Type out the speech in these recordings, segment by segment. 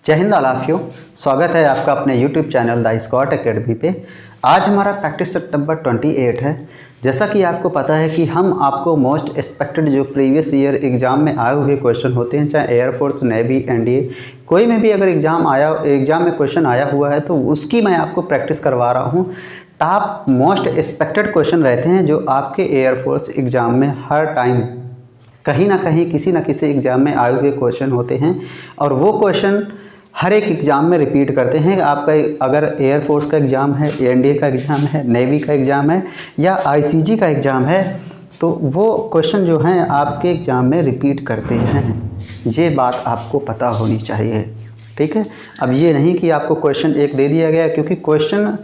जय हिंद आलाफियों, स्वागत है आपका अपने YouTube channel the Scott Academy पे। आज हमारा प्रैक्टिस सेट नंबर 28 है। जैसा कि आपको पता है कि हम आपको मोस्ट एक्सपेक्टेड जो प्रीवियस ईयर एग्ज़ाम में आए हुए क्वेश्चन होते हैं, चाहे एयरफोर्स, नेवी, एनडीए, कोई में भी अगर एग्ज़ाम में क्वेश्चन आया हुआ है तो उसकी मैं आपको प्रैक्टिस करवा रहा हूँ। टॉप मोस्ट एक्सपेक्टेड क्वेश्चन रहते हैं जो आपके एयरफोर्स एग्ज़ाम में हर टाइम कहीं ना कहीं किसी न किसी एग्ज़ाम में आए हुए क्वेश्चन होते हैं और वो क्वेश्चन हर एक एग्ज़ाम में रिपीट करते हैं। आपका अगर एयरफोर्स का एग्ज़ाम है, एनडीए का एग्ज़ाम है, नेवी का एग्ज़ाम है या आईसीजी का एग्ज़ाम है तो वो क्वेश्चन जो हैं आपके एग्ज़ाम में रिपीट करते हैं। ये बात आपको पता होनी चाहिए, ठीक है। अब ये नहीं कि आपको क्वेश्चन एक दे दिया गया, क्योंकि क्वेश्चन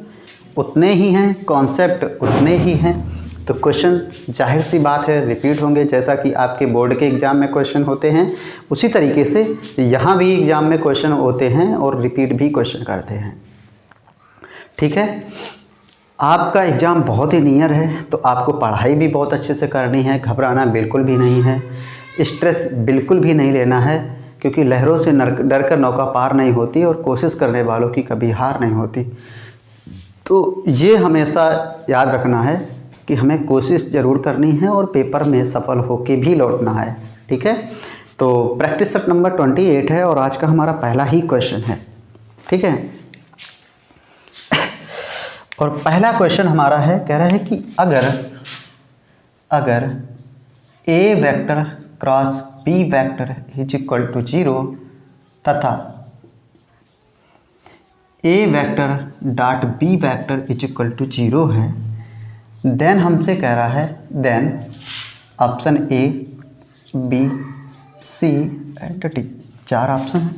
उतने ही हैं, कॉन्सेप्ट उतने ही हैं, तो क्वेश्चन जाहिर सी बात है रिपीट होंगे। जैसा कि आपके बोर्ड के एग्ज़ाम में क्वेश्चन होते हैं उसी तरीके से यहाँ भी एग्ज़ाम में क्वेश्चन होते हैं और रिपीट भी क्वेश्चन करते हैं, ठीक है। आपका एग्ज़ाम बहुत ही नियर है तो आपको पढ़ाई भी बहुत अच्छे से करनी है, घबराना बिल्कुल भी नहीं है, स्ट्रेस बिल्कुल भी नहीं लेना है, क्योंकि लहरों से डर कर नौका पार नहीं होती और कोशिश करने वालों की कभी हार नहीं होती। तो ये हमेशा याद रखना है कि हमें कोशिश ज़रूर करनी है और पेपर में सफल होके भी लौटना है, ठीक है। तो प्रैक्टिस सेट नंबर 28 है और आज का हमारा पहला ही क्वेश्चन है, ठीक है। और पहला क्वेश्चन हमारा है, कह रहा है कि अगर A vector cross B vector is equal to 0 तथा A vector dot B vector is equal to 0 है, देन हमसे कह रहा है, then option A, B, C and D, 4 option है।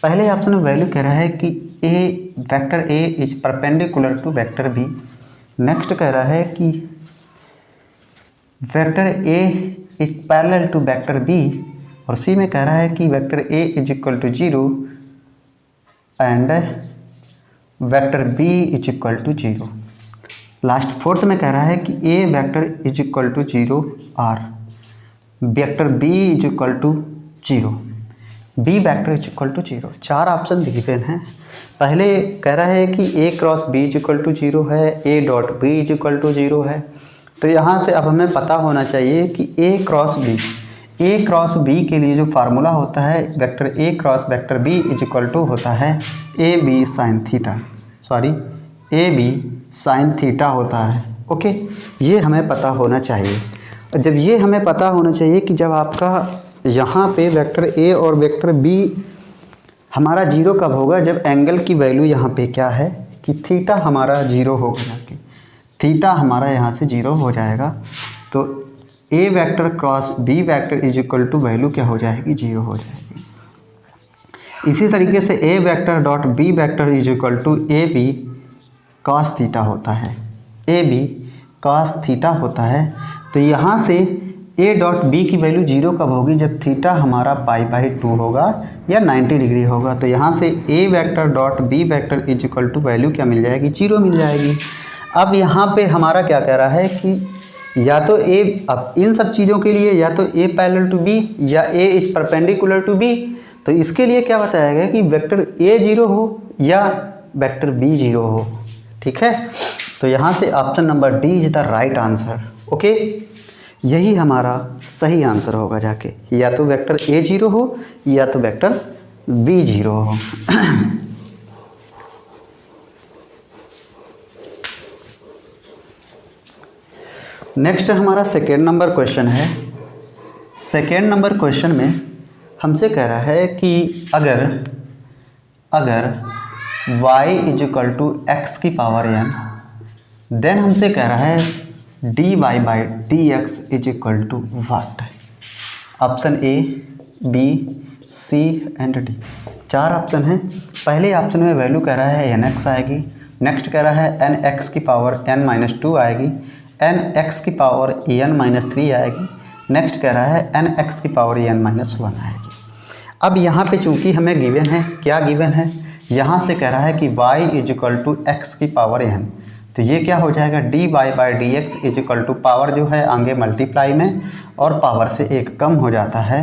पहले ऑप्शन में वैल्यू कह रहा है कि vector A is perpendicular to vector B. Next कह रहा है कि vector A is parallel to vector B, और सी में कह रहा है कि vector A is equal to 0 and vector B is equal to 0। Last fourth में कह रहा है कि A vector is equal to 0 और vector B is equal to 0, B vector is equal to 0। 4 option given हैं। पहले कह रहा है कि A cross B is equal to 0 है, A dot B is equal to 0 है। तो यहाँ से अब हमें पता होना चाहिए कि ए क्रॉस बी के लिए जो फार्मूला होता है, vector A cross vector B is equal to होता है ए बी साइन थीटा होता है, ओके। ये हमें पता होना चाहिए। और जब ये हमें पता होना चाहिए कि जब आपका यहाँ पे वेक्टर ए और वेक्टर बी हमारा 0 कब होगा, जब एंगल की वैल्यू यहाँ पे क्या है कि थीटा हमारा 0 होगा, जाके थीटा हमारा यहाँ से 0 हो जाएगा। तो A vector cross B vector is equal to value क्या हो जाएगी, 0 हो जाएगी। इसी तरीके से A vector dot B vector is equal to A B cos theta होता है, ए बी कॉस थीटा होता है। तो यहाँ से ए डॉट बी की वैल्यू 0 कब होगी, जब थीटा हमारा π/2 होगा या 90 डिग्री होगा। तो यहाँ से A vector dot B vector is equal to value क्या मिल जाएगी, 0 मिल जाएगी। अब यहाँ पे हमारा क्या कह रहा है कि या तो ए, अब इन सब चीज़ों के लिए या तो ए पैरेलल टू बी या ए इज परपेंडिकुलर टू बी। तो इसके लिए क्या बताया गया कि वेक्टर ए 0 हो या वेक्टर बी 0 हो, ठीक है। तो यहाँ से option number D is the right answer, okay. यही हमारा सही आंसर होगा जाके, या तो वेक्टर ए 0 हो या तो वेक्टर बी 0 हो। नेक्स्ट हमारा सेकेंड नंबर क्वेश्चन है। सेकेंड नंबर क्वेश्चन में हमसे कह रहा है कि अगर y is equal to X की पावर n, देन हमसे कह रहा है dy by D x is equal to what. Option A, B, C and D, 4 option हैं। पहले ऑप्शन में वैल्यू कह रहा है nx आएगी, नेक्स्ट कह रहा है nx की पावर n-2 आएगी, nx की पावर en-3 आएगी, नेक्स्ट कह रहा है nx की पावर en-1 आएगी। अब यहाँ पे चूंकि हमें गिवन है, क्या गिवन है, यहाँ से कह रहा है कि y is equal to X की पावर n, तो ये क्या हो जाएगा, dy by D x is equal to power जो है आगे मल्टीप्लाई में और पावर से 1 कम हो जाता है।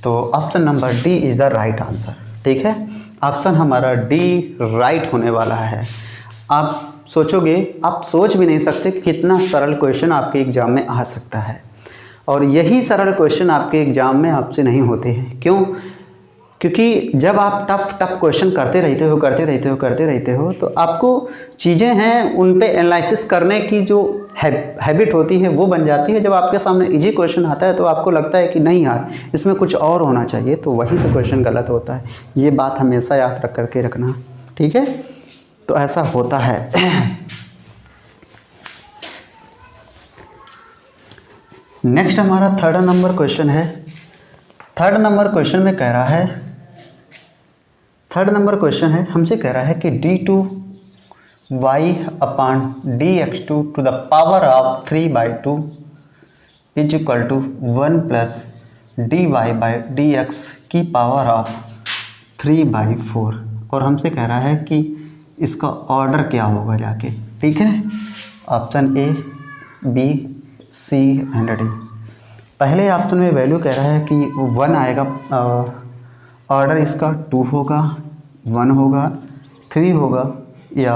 तो option number D is the right answer, ठीक है, ऑप्शन हमारा डी राइट होने वाला है। आप सोचोगे, आप सोच भी नहीं सकते कि कितना सरल क्वेश्चन आपके एग्ज़ाम में आ सकता है, और यही सरल क्वेश्चन आपके एग्ज़ाम में आपसे नहीं होते हैं। क्यों? क्योंकि जब आप टफ क्वेश्चन करते रहते हो तो आपको चीज़ें हैं उन पे एनालिसिस करने की जो हैबिट होती है वो बन जाती है। जब आपके सामने इजी क्वेश्चन आता है तो आपको लगता है कि नहीं यार, इसमें कुछ और होना चाहिए, तो वहीं से क्वेश्चन गलत होता है। ये बात हमेशा याद रख करके रखना, ठीक है? तो ऐसा होता है। नेक्स्ट हमारा थर्ड नंबर क्वेश्चन है। थर्ड नंबर क्वेश्चन में कह रहा है, हमसे कह रहा है कि d2y upon dx2 to the power of 3/2 is equal to 1 plus dy/dx की पावर ऑफ 3/4, और हमसे कह रहा है कि इसका ऑर्डर क्या होगा जाके, ठीक है? Option A, B, C and D. पहले ऑप्शन में वैल्यू कह रहा है कि 1 आएगा, ऑर्डर इसका 2 होगा, 1 होगा, 3 होगा, या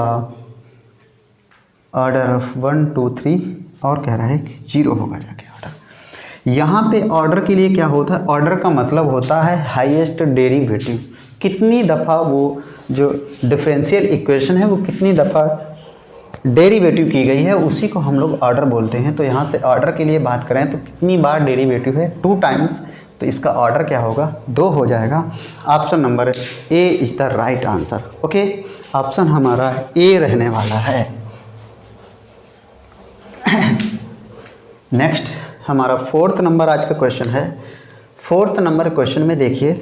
ऑर्डर 1 2 3, और कह रहा है कि 0 होगा जाके ऑर्डर। यहाँ पे ऑर्डर के लिए क्या होता है? ऑर्डर का मतलब होता है हाईएस्ट डेरिवेटिव। कितनी दफ़ा वो जो डिफरेंशियल इक्वेशन है वो कितनी दफ़ा डेरिवेटिव की गई है, उसी को हम लोग ऑर्डर बोलते हैं। तो यहाँ से ऑर्डर के लिए बात करें तो कितनी बार डेरिवेटिव है? 2 टाइम्स, तो इसका ऑर्डर क्या होगा? 2 हो जाएगा। Option number A is the right answer. Okay, option हमारा ए रहने वाला है। नेक्स्ट हमारा फोर्थ नंबर आज का क्वेश्चन है। फोर्थ नंबर क्वेश्चन में देखिए,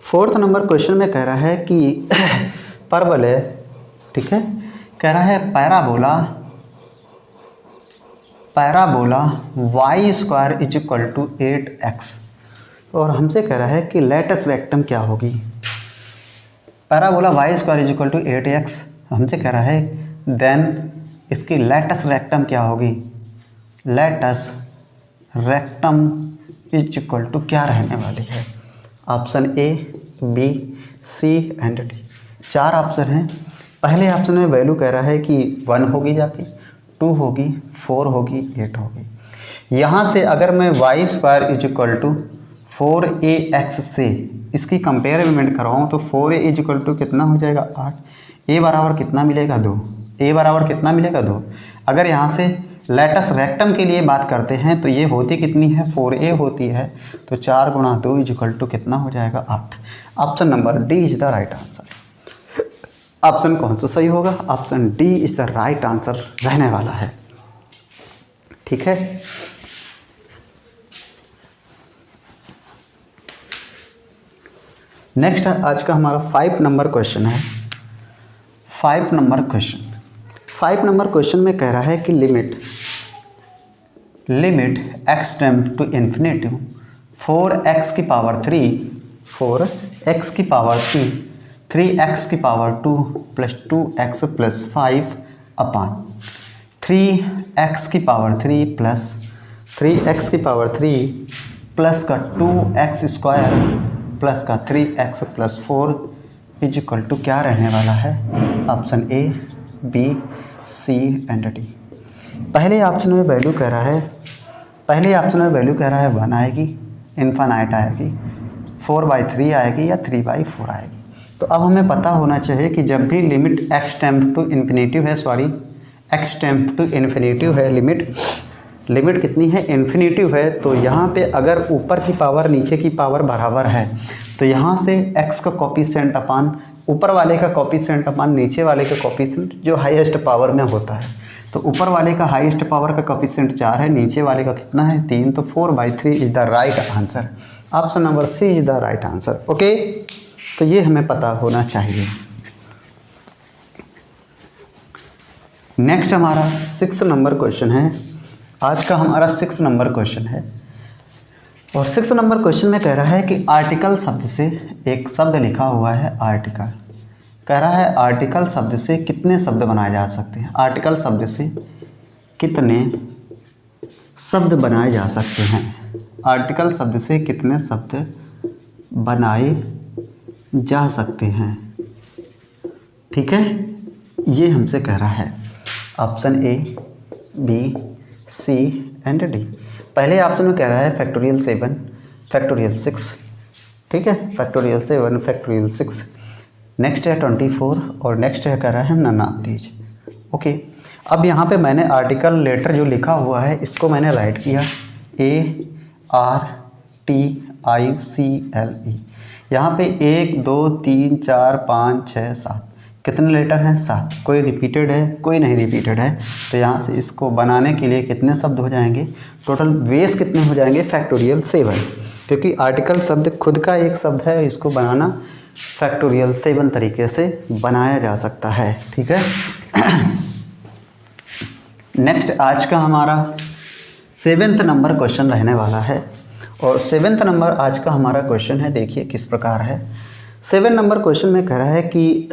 फोर्थ नंबर क्वेश्चन में कह रहा है कि परवल है, ठीक है? कह रहा है parabola y square is equal to 8x, और हमसे कह रहा है कि लेटेस्ट रेक्टम क्या होगी। Parabola y square is equal to 8x हमसे कह रहा है, देन इसकी लेटेस्ट रेक्टम क्या होगी? Latus rectum is equal to क्या रहने वाली है? Option A, B, C and D. 4 option हैं। पहले ऑप्शन में वैल्यू कह रहा है कि 1 होगी जाके, 2 होगी, 4 होगी, 8 होगी। यहाँ से अगर मैं y square is equal to 4ax से इसकी कंपेयरमेंट करवाऊँ तो 4a इज इक्वल टू कितना हो जाएगा? 8। a बराबर कितना मिलेगा? 2। a बराबर कितना मिलेगा? 2। अगर यहाँ से लेटेस्ट रेक्टम के लिए बात करते हैं तो ये होती कितनी है? 4a होती है, तो 4 गुणा 2 इज इक्वल टू कितना हो जाएगा? 8। Option number D is the right answer. Option कौन सा सही होगा? Option D is the right answer रहने वाला है, ठीक है? नेक्स्ट आज का हमारा 5 नंबर क्वेश्चन है। 5 नंबर क्वेश्चन में कह रहा है कि limit x tend to infinity 4x की पावर 3, 4x की पावर 3, 3x की पावर 2 प्लस 2x प्लस 5 अपान 3x की पावर 3 प्लस 3x की पावर 3 प्लस का 2x स्क्वायर प्लस का 3x plus 4 is equal to क्या रहने वाला है? Option A, B, C and D. पहले ऑप्शन में वैल्यू कह रहा है 1 आएगी, इन्फिनाइट आएगी, 4/3 आएगी या 3/4 आएगी। तो अब हमें पता होना चाहिए कि जब भी limit x tend to infinitive है, लिमिट कितनी है? इन्फिनिटिव है। तो यहाँ पे अगर ऊपर की पावर नीचे की पावर बराबर है तो यहाँ से x का कोफिशिएंट अपान ऊपर वाले का कोफिशिएंट अपान नीचे वाले का कोफिशिएंट जो हाईएस्ट पावर में होता है, तो ऊपर वाले का हाईएस्ट पावर का कोफिशिएंट 4 है, नीचे वाले का कितना है? 3। तो 4/3 is the right answer. Option number C is the right answer. Okay, तो ये हमें पता होना चाहिए। नेक्स्ट हमारा 6 नंबर क्वेश्चन है। आज का हमारा 6 नंबर क्वेश्चन है, और 6 नंबर क्वेश्चन में कह रहा है कि आर्टिकल शब्द से एक शब्द लिखा हुआ है आर्टिकल। कह रहा है आर्टिकल शब्द से कितने शब्द बनाए जा सकते हैं? आर्टिकल शब्द से कितने शब्द बनाए जा सकते हैं? आर्टिकल शब्द से कितने शब्द बनाए जा सकते हैं। ठीक है, ये हमसे कह रहा है option A, B, C and D. पहले ऑप्शन में कह रहा है फैक्टोरियल 7 फैक्टोरियल 6, ठीक है, फैक्टोरियल 7 फैक्टोरियल 6। नेक्स्ट है 24 और नेक्स्ट है कह रहा है नन ऑफ दीज। ओके, अब यहाँ पे मैंने आर्टिकल लेटर जो लिखा हुआ है इसको मैंने राइट किया ARTICLE। यहाँ पे 1 2 3 4 5 6 7 कितने लेटर हैं? 7। कोई रिपीटेड है कोई नहीं रिपीटेड है, तो यहाँ से इसको बनाने के लिए कितने शब्द हो जाएंगे? टोटल बेस कितने हो जाएंगे? फैक्टोरियल 7, क्योंकि आर्टिकल शब्द खुद का एक शब्द है, इसको बनाना फैक्टोरियल 7 तरीके से बनाया जा सकता है। ठीक है। नेक्स्ट आज का हमारा 7th नंबर क्वेश्चन रहने वाला है, और 7th नंबर आज का हमारा क्वेश्चन है, देखिए किस प्रकार है। 7 नंबर क्वेश्चन में कह रहा है कि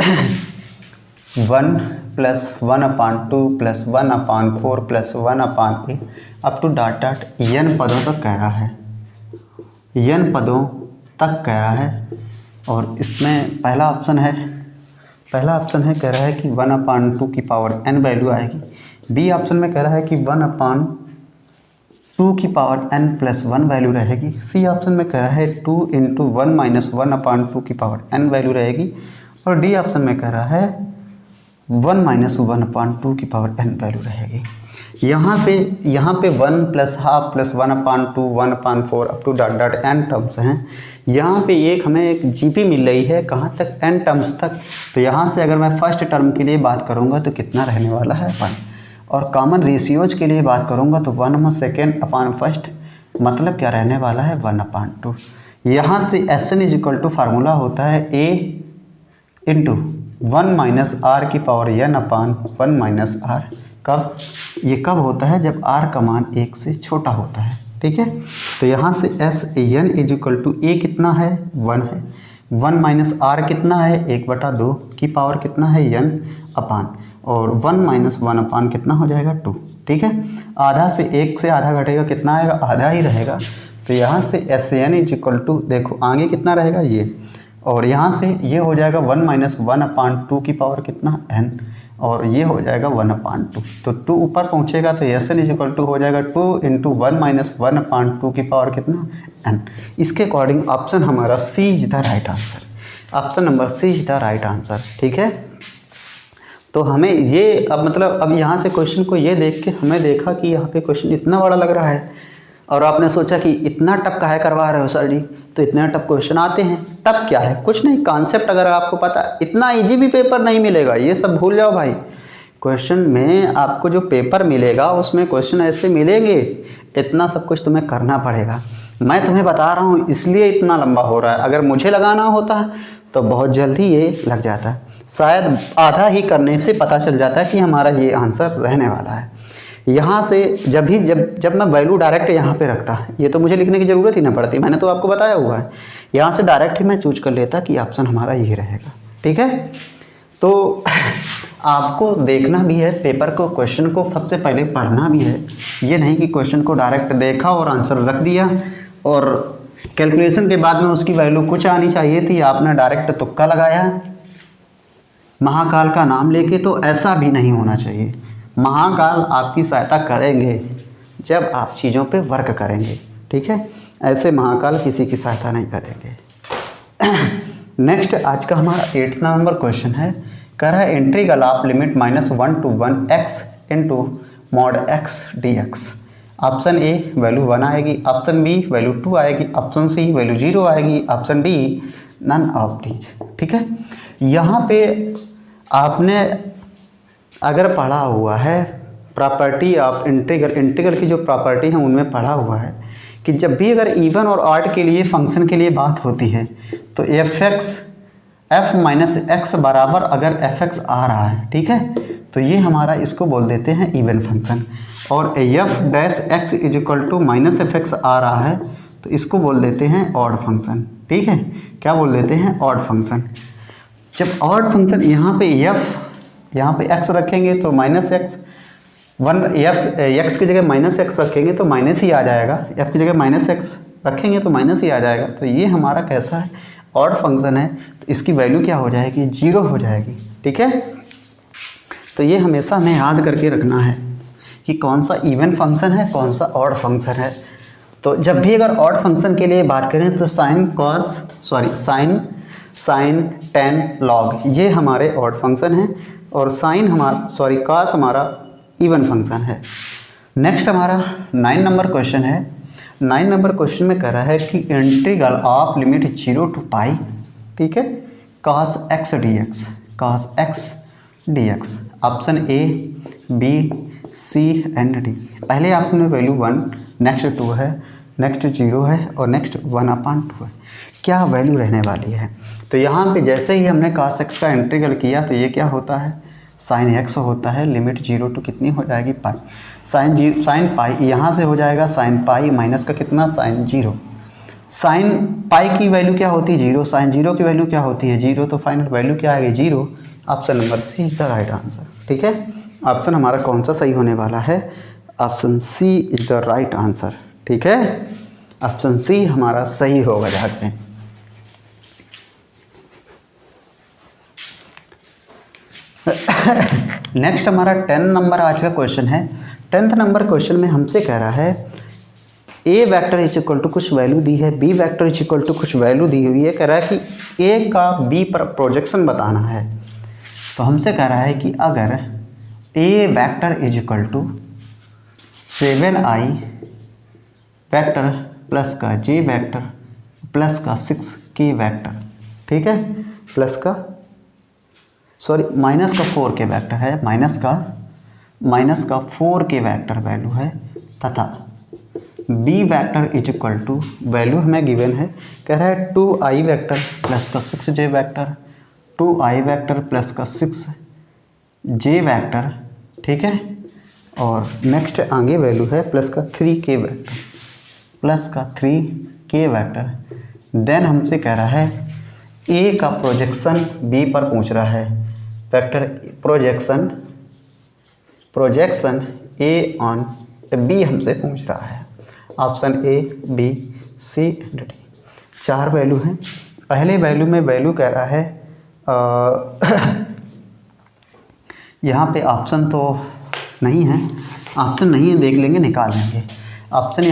1 + 1/2 + 1/4 + 1/8 अप टू डॉट n पदों तक कह रहा है, n पदों तक कह रहा है। और इसमें पहला ऑप्शन है कह रहा है कि 1/2 की पावर n वैल्यू आएगी। बी ऑप्शन में कह रहा है कि 1/2 की पावर n + 1 वैल्यू रहेगी। सी ऑप्शन में कह रहा है 2 × 1 - 1/2 की पावर n वैल्यू रहेगी। और डी ऑप्शन में कह रहा है 1 - 1/2 की पावर n वैल्यू रहेगी। यहाँ पे 1 + ½ + 1/2 1/4 up to dot n terms हैं। यहाँ पे हमें एक जीपी मिल रही है, कहाँ तक? n टर्म्स तक। तो यहाँ से अगर मैं फर्स्ट टर्म के लिए बात करूँगा तो कितना रहने वाला है? 1। और कॉमन रेशियोज के लिए बात करूँगा तो 1/2/1 मतलब क्या रहने वाला है? 1/2। यहाँ से SN = फार्मूला होता है A × 1 - r की पावर n/1 - r। कब? ये कब होता है? जब r का मान 1 से छोटा होता है। ठीक है, तो यहाँ से SN = A कितना है? 1 है। 1 - r कितना है? 1/2 की पावर कितना है? n अपान, और 1 - 1 अपान कितना हो जाएगा? 2। ठीक है, आधा से 1 से आधा घटेगा, कितना आएगा? आधा ही रहेगा। तो यहाँ से SN = देखो आगे कितना रहेगा? ये, और यहाँ से ये हो जाएगा 1 - 1/2 की पावर कितना? n, और ये हो जाएगा 1/2। तो 2 ऊपर पहुँचेगा तो SN = हो जाएगा 2 × 1 - 1/2 की पावर कितना? n। इसके अकॉर्डिंग ऑप्शन हमारा C is the right answer. Option number C is the right answer. ठीक है, तो हमें ये अब यहाँ से क्वेश्चन को ये देख के हमें देखा कि यहाँ पे क्वेश्चन इतना बड़ा लग रहा है, और आपने सोचा कि इतना टफ काहे करवा रहे हो सर जी? तो इतने टफ क्वेश्चन आते हैं। टफ क्या है? कुछ नहीं, कॉन्सेप्ट अगर आपको पता, इतना इजी भी पेपर नहीं मिलेगा, ये सब भूल जाओ भाई। क्वेश्चन में आपको जो पेपर मिलेगा उसमें क्वेश्चन ऐसे मिलेंगे, इतना सब कुछ तुम्हें करना पड़ेगा। मैं तुम्हें बता रहा हूँ इसलिए इतना लंबा हो रहा है, अगर मुझे लगाना होता तो बहुत जल्दी ये लग जाता। शायद आधा ही करने से पता चल जाता है कि हमारा ये आंसर रहने वाला है। यहाँ से जब मैं वैल्यू डायरेक्ट यहाँ पे रखता, ये तो मुझे लिखने की ज़रूरत ही ना पड़ती, मैंने तो आपको बताया हुआ है। यहाँ से डायरेक्ट ही मैं चूज कर लेता कि ऑप्शन हमारा ये रहेगा। ठीक है, तो आपको देखना भी है पेपर को, क्वेश्चन को सबसे पहले पढ़ना भी है। ये नहीं कि क्वेश्चन को डायरेक्ट देखा और आंसर रख दिया, और कैलकुलेशन के बाद में उसकी वैल्यू कुछ आनी चाहिए थी, आपने डायरेक्ट तुक्का लगाया महाकाल का नाम लेके। तो ऐसा भी नहीं होना चाहिए। महाकाल आपकी सहायता करेंगे जब आप चीज़ों पे वर्क करेंगे। ठीक है, ऐसे महाकाल किसी की सहायता नहीं करेंगे। नेक्स्ट आज का हमारा 8th नंबर क्वेश्चन है, कह रहा है integral of limit -1 to 1 x × mod x dx। Option A value 1 आएगी, ऑप्शन बी वैल्यू 2 आएगी, ऑप्शन सी वैल्यू 0 आएगी, option D none of these. ठीक है, यहाँ पे आपने अगर पढ़ा हुआ है प्रॉपर्टी ऑफ इंटीग्रल की जो प्रॉपर्टी है उनमें पढ़ा हुआ है कि जब भी अगर इवन और ऑड के लिए फंक्शन के लिए बात होती है तो f - x बराबर अगर fx आ रहा है, ठीक है, तो ये हमारा इसको बोल देते हैं इवन फंक्शन। और f' x - fx आ रहा है तो इसको बोल देते हैं ऑड फंक्शन। ठीक है, क्या बोल देते हैं? Odd function. जब ऑड फंक्शन यहाँ पे x रखेंगे तो -x, x की जगह -x रखेंगे तो माइनस ही आ जाएगा, f की जगह -x रखेंगे तो माइनस ही आ जाएगा। तो ये हमारा कैसा है? ऑड फंक्शन है तो इसकी वैल्यू क्या हो जाएगी, 0 हो जाएगी। ठीक है, तो ये हमेशा हमें याद करके रखना है कि कौन सा इवन फंक्शन है, कौन सा ऑड फंक्शन है। तो जब भी अगर ऑड फंक्शन के लिए बात करें तो साइन टेन लॉग ये हमारे ऑड फंक्शन हैं और कॉस हमारा इवन फंक्शन है। नेक्स्ट हमारा 9 नंबर क्वेश्चन है। 9 नंबर क्वेश्चन में कह रहा है कि integral of limit 0 to pi, ठीक है, cos x dx। Option A, B, C and D. पहले ऑप्शन में वैल्यू 1, नेक्स्ट 2 है, नेक्स्ट 0 है और नेक्स्ट 1/2 है। क्या वैल्यू रहने वाली है? तो यहाँ पे जैसे ही हमने cos x का इंटीग्रल किया तो ये क्या होता है, साइन x होता है। लिमिट 0 to कितनी हो जाएगी, पाई। साइन पाई यहाँ से हो जाएगा साइन पाई माइनस का कितना, साइन 0। साइन पाई की वैल्यू क्या होती है, 0। साइन 0 की वैल्यू क्या होती है, 0। तो फाइनल वैल्यू क्या आएगी, 0। Option number C is the right answer. ठीक है, ऑप्शन हमारा कौन सा सही होने वाला है, option C is the right answer. ठीक है, ऑप्शन सी हमारा सही होगा जाके। नेक्स्ट हमारा 10 नंबर आज का क्वेश्चन है। 10th नंबर क्वेश्चन में हमसे कह रहा है A vector is equal to कुछ वैल्यू दी है, B vector is equal to कुछ वैल्यू दी हुई है। कह रहा है कि ए का बी पर प्रोजेक्शन बताना है। तो हमसे कह रहा है कि अगर A vector is equal to 7i vector plus का जे वेक्टर प्लस का 6k वेक्टर, ठीक है, माइनस का 4k वेक्टर है, माइनस का 4k वेक्टर वैल्यू है, तथा B vector is equal to value हमें गिवन है, कह रहा है 2i वेक्टर प्लस का 6j vector, 2i vector plus का 6j वेक्टर, ठीक है, और नेक्स्ट आगे वैल्यू है प्लस का 3k वेक्टर, देन हमसे कह रहा है ए का प्रोजेक्शन बी पर पूछ रहा है, vector projection A on B हमसे पूछ रहा है। Option A, B, C and D. 4 value हैं। पहले वैल्यू में वैल्यू कह रहा है यहाँ पे ऑप्शन तो नहीं है, ऑप्शन नहीं है, देख लेंगे, निकाल लेंगे ऑप्शन।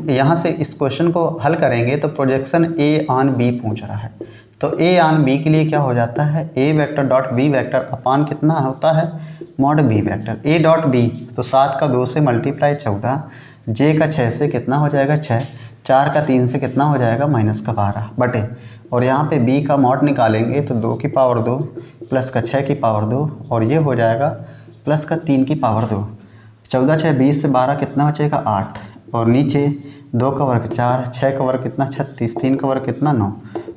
यहाँ से इस क्वेश्चन को हल करेंगे तो प्रोजेक्शन ए ऑन बी पूछ रहा है। तो ए ऑन बी के लिए क्या हो जाता है, A vector dot B vector upon कितना होता है, mod B vector. A dot B तो 7 का 2 से मल्टीप्लाई 14, जे का 6 से कितना हो जाएगा 6, 4 का 3 से कितना हो जाएगा माइनस का 12 बटे, और यहाँ पे बी का मॉड निकालेंगे तो 2 की पावर 2 प्लस का 6 की पावर 2 और ये हो जाएगा प्लस का 3 की पावर 2। 14 6 20 से 12 कितना बचेगा 8, और नीचे 2 का वर्ग 4, 6 का वर्ग कितना 36, 3 का वर्ग कितना 9,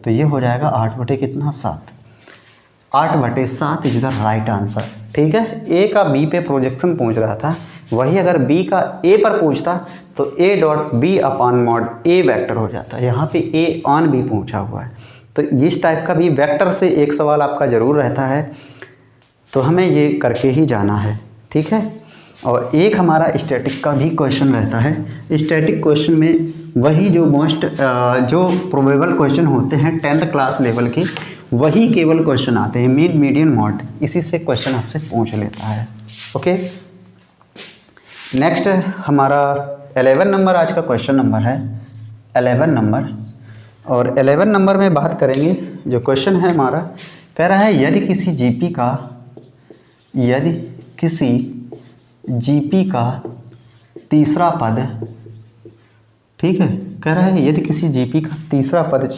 तो ये हो जाएगा 8 बटे कितना 7, 8 बटे 7 इज द राइट आंसर। ठीक है, ए का बी पे प्रोजेक्शन पूछ रहा था, वही अगर बी का ए पर पूछता तो A dot B upon mod A vector हो जाता। यहाँ पे ए ऑन बी पूछा हुआ है, तो इस टाइप का भी वेक्टर से एक सवाल आपका ज़रूर रहता है, तो हमें ये करके ही जाना है। ठीक है, और एक हमारा स्टैटिक का भी क्वेश्चन रहता है। स्टैटिक क्वेश्चन में वही जो जो प्रोबेबल क्वेश्चन होते हैं 10th क्लास लेवल के, वही केवल क्वेश्चन आते हैं, मिड मीडियम मॉड, इसी से क्वेश्चन आपसे पूछ लेता है। ओके, नेक्स्ट हमारा 11 नंबर आज का क्वेश्चन नंबर है, 11 नंबर। और 11 नंबर में बात करेंगे, जो क्वेश्चन है हमारा कह रहा है यदि किसी जीपी का तीसरा पद, ठीक है, कह रहा है यदि किसी जीपी का तीसरा पद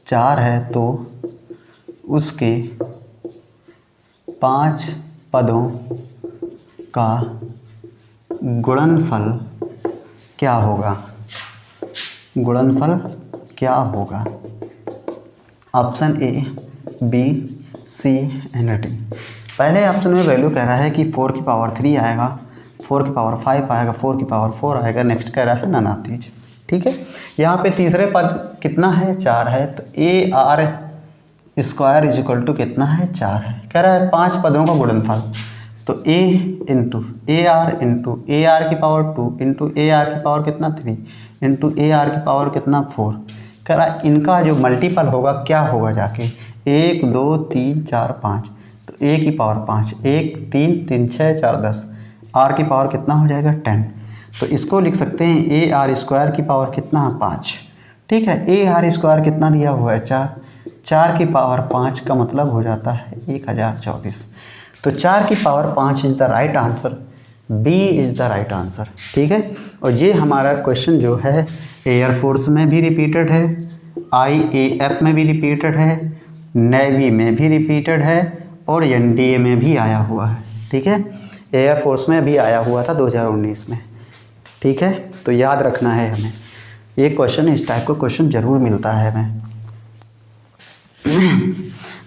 4 है तो उसके 5 पदों का गुणनफल क्या होगा? Option A, B, C and D. पहले ऑप्शन में वैल्यू कह रहा है कि 4 की पावर 3 आएगा, 4 की पावर 5 आएगा, 4 की पावर 4 आएगा, नेक्स्ट कह रहा है नन ऑफ दीज। ठीक है, यहाँ पे तीसरे पद कितना है, 4 है, तो A R square is equal to कितना है, 4 है। कह रहा है 5 पदों का गुणनफल, तो ए आर की पावर 2 इंटू ए आर की पावर कितना 3 इंटू ए आर की पावर कितना 4, करा इनका जो मल्टीपल होगा क्या होगा जाके 1 2 3 4 5, तो a की पावर 5, 1 3 3 6 4 10, r की पावर कितना हो जाएगा 10। तो इसको लिख सकते हैं ए आर स्क्वायर की पावर कितना 5। ठीक है, ए आर स्क्वायर कितना दिया हुआ है 4, 4 की पावर 5 का मतलब हो जाता है 1024। तो 4 की power 5 is the right answer, B is the right answer. ठीक है, और ये हमारा क्वेश्चन जो है एयरफोर्स में भी रिपीटेड है, IAF में भी रिपीटेड है, नेवी में भी रिपीटेड है और NDA में भी आया हुआ है। ठीक है, एयरफोर्स में भी आया हुआ था 2019 में। ठीक है, तो याद रखना है हमें, ये क्वेश्चन इस टाइप का क्वेश्चन ज़रूर मिलता है हमें।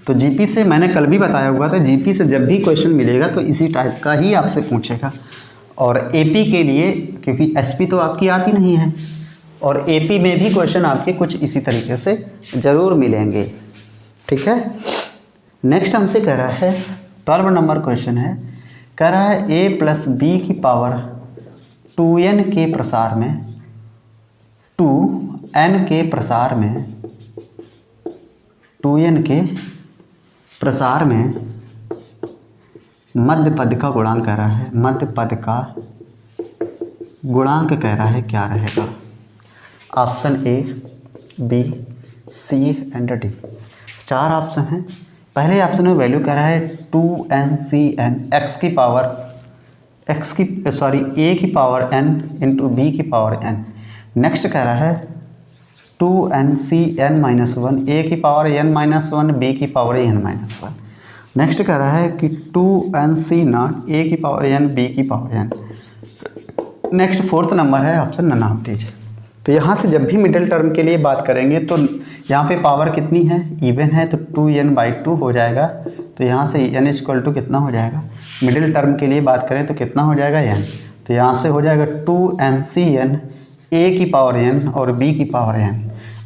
तो जीपी से मैंने कल भी बताया हुआ था, जीपी से जब भी क्वेश्चन मिलेगा तो इसी टाइप का ही आपसे पूछेगा। और एपी के लिए, क्योंकि एसपी तो आपकी आती नहीं है, और एपी में भी क्वेश्चन आपके कुछ इसी तरीके से ज़रूर मिलेंगे। ठीक है, नेक्स्ट हमसे कह रहा है 12 नंबर क्वेश्चन है, कह रहा है a प्लस बी की पावर 2n के प्रसार में 2n के प्रसार में 2n के प्रसार में मध्य पद का गुणांक कह रहा है, मध्य पद का गुणांक कह रहा है क्या रहेगा। Option A, B, C and D, 4 option हैं। पहले ऑप्शन में वैल्यू कह रहा है 2n/n, x की पावर a की पावर n इंटू बी की पावर n। नेक्स्ट कह रहा है 2n/n-1, a की पावर n-1, b की पावर n-1। नेक्स्ट कह रहा है कि 2n/0, a की पावर n, b की power n। Next 4th number है ऑप्शन नन ऑफ दीज। तो यहाँ से जब भी मिडिल टर्म के लिए बात करेंगे तो यहाँ पे पावर कितनी है, इवन है, तो 2n/2 हो जाएगा। तो यहाँ से n इक्वल टू कितना हो जाएगा, मिडिल टर्म के लिए बात करें तो कितना हो जाएगा n। तो यहाँ से हो जाएगा 2n/n, a की पावर n और b की power n।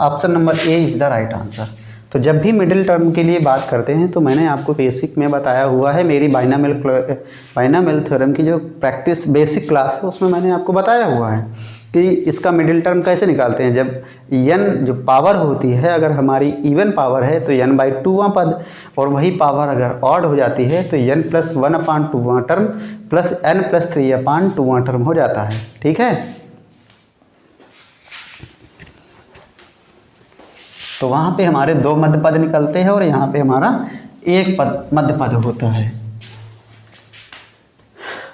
Option number A is the right answer. तो जब भी मिडिल टर्म के लिए बात करते हैं तो मैंने आपको बेसिक में बताया हुआ है, मेरी बाइनोमियल थ्योरम की जो प्रैक्टिस बेसिक क्लास है उसमें मैंने आपको बताया हुआ है कि इसका मिडिल टर्म कैसे निकालते हैं। जब n जो पावर होती है अगर हमारी इवन पावर है तो n/2वां पद, और वही पावर अगर ऑड हो जाती है तो n+1/2वां टर्म प्लस n+3/2वां टर्म हो जाता है। ठीक है, तो वहाँ पे हमारे 2 मध्य पद निकलते हैं और यहाँ पे हमारा 1 मध्य पद होता है।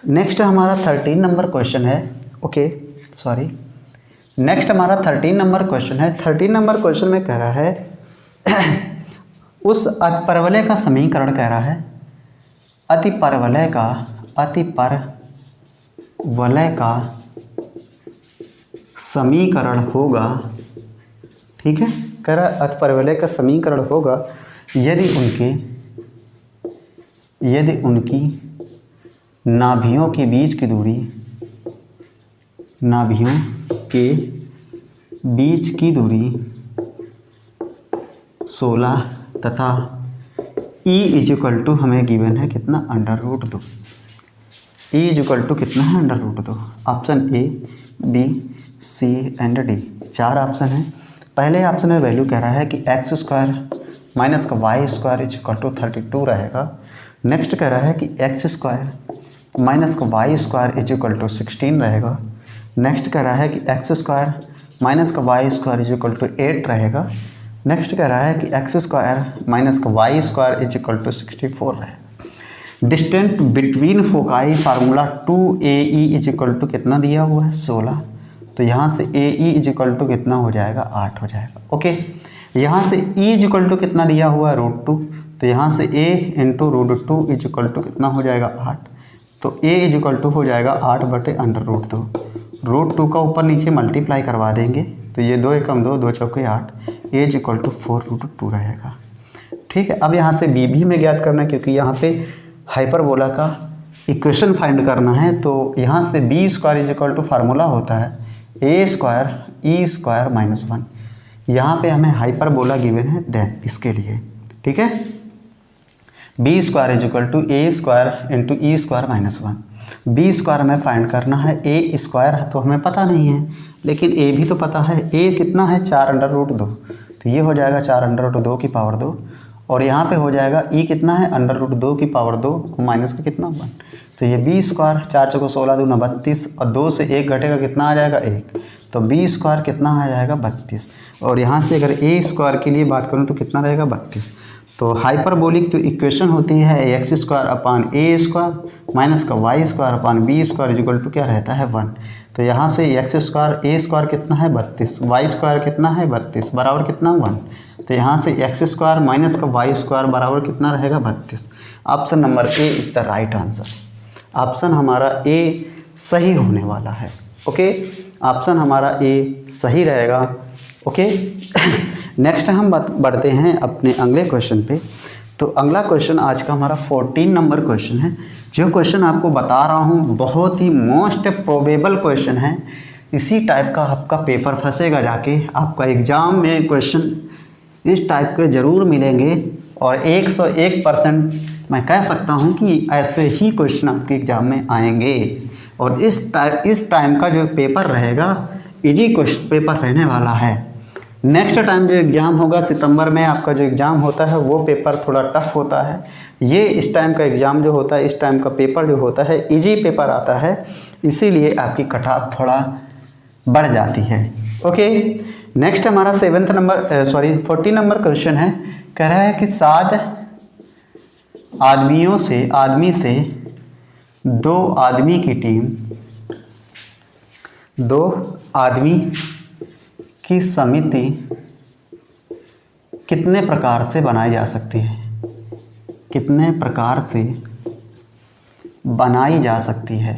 नेक्स्ट हमारा 13 नंबर क्वेश्चन है, नेक्स्ट हमारा 13 नंबर क्वेश्चन है। 13 नंबर क्वेश्चन में कह रहा है उस अतिपरवलय का समीकरण कह रहा है, अतिपरवलय का समीकरण होगा। ठीक है, कह रहा है अतिपरवलय का समीकरण होगा यदि उनकी नाभियों के बीच की दूरी 16 तथा e इक्वल टू हमें गिवन है कितना, √2। e इक्वल टू कितना है, √2। Option A, B, C and D, 4 option है। पहले ऑप्शन में वैल्यू कह रहा है कि x² - y² इक्वल टू 32 रहेगा। नेक्स्ट कह रहा है कि x² - y² इक्वल टू 16 रहेगा। नेक्स्ट कह रहा है कि x² - y² इक्वल टू 8 रहेगा। नेक्स्ट कह रहा है कि x² - y² इक्वल टू 64 रहेगा। Distance between foci formula 2AE equal to कितना दिया हुआ है, 16। तो यहाँ से AE इक्वल टू कितना हो जाएगा, 8 हो जाएगा। ओके, यहाँ से E इक्वल टू कितना दिया हुआ है, √2। तो यहाँ से A इंटू √2 इक्वल टू कितना हो जाएगा, 8। तो A इक्वल टू हो जाएगा 8/√2। √2 का ऊपर नीचे मल्टीप्लाई करवा देंगे तो ये 2 एकम 2, 2 चौके 8, A इक्वल टू 4√2 रहेगा। ठीक है, अब यहाँ से B भी हमें ज्ञात करना है क्योंकि यहाँ पे हाइपरबोला का इक्वेशन फाइंड करना है। तो यहाँ से B² इक्वल टू फार्मूला होता है A² E² - 1। यहाँ पे हमें हाइपरबोला गिवन है देन इसके लिए। ठीक है, B² equal to A² into E² - 1। B square हमें फाइंड करना है, ए स्क्वायर तो हमें पता नहीं है, लेकिन ए भी तो पता है। ए कितना है 4√2, तो ये हो जाएगा 4√2 की पावर 2, और यहाँ पे हो जाएगा ई कितना है √2 की पावर 2 माइनस का कितना 1, तो ये बी स्क्वायर 4 चौको 16 दूना 32, और 2 से 1 घटेगा कितना आ जाएगा 1, तो बी स्क्वायर कितना आ जाएगा 32। और यहाँ से अगर ए स्क्वायर के लिए बात करूँ तो कितना रहेगा 32। तो हाइपरबोलिक जो इक्वेशन होती है X square upon A square minus का Y square upon B square equal to क्या रहता है 1। तो यहाँ से एक्स स्क्वायर ए स्क्वायर कितना है 32, वाई स्क्वायर कितना है 32 बराबर कितना 1। तो यहाँ से एक्स स्क्वायर माइनस का वाई स्क्वायर बराबर कितना रहेगा 32। Option number A is the right answer. Option हमारा ए सही होने वाला है। ओके, ऑप्शन हमारा ए सही रहेगा। ओके नेक्स्ट हम बढ़ते हैं अपने अगले क्वेश्चन पे। तो अगला क्वेश्चन आज का हमारा 14 नंबर क्वेश्चन है। जो क्वेश्चन आपको बता रहा हूँ बहुत ही मोस्ट प्रोबेबल क्वेश्चन है। इसी टाइप का आपका पेपर फंसेगा जाके, आपका एग्ज़ाम में क्वेश्चन इस टाइप के ज़रूर मिलेंगे, और 101% मैं कह सकता हूँ कि ऐसे ही क्वेश्चन आपके एग्ज़ाम में आएंगे। और इस टाइम का जो पेपर रहेगा इजी क्वेश्चन पेपर रहने वाला है। नेक्स्ट टाइम जो एग्ज़ाम होगा सितंबर में, आपका जो एग्ज़ाम होता है वो पेपर थोड़ा टफ होता है। ये इस टाइम का एग्ज़ाम जो होता है, इस टाइम का पेपर जो होता है इजी पेपर आता है, इसीलिए आपकी कट ऑफ थोड़ा बढ़ जाती है। ओके नेक्स्ट हमारा 14 नंबर क्वेश्चन है। कह रहा है कि 7 आदमी से 2 आदमी की टीम, 2 आदमी की समिति कितने प्रकार से बनाई जा सकती है, कितने प्रकार से बनाई जा सकती है।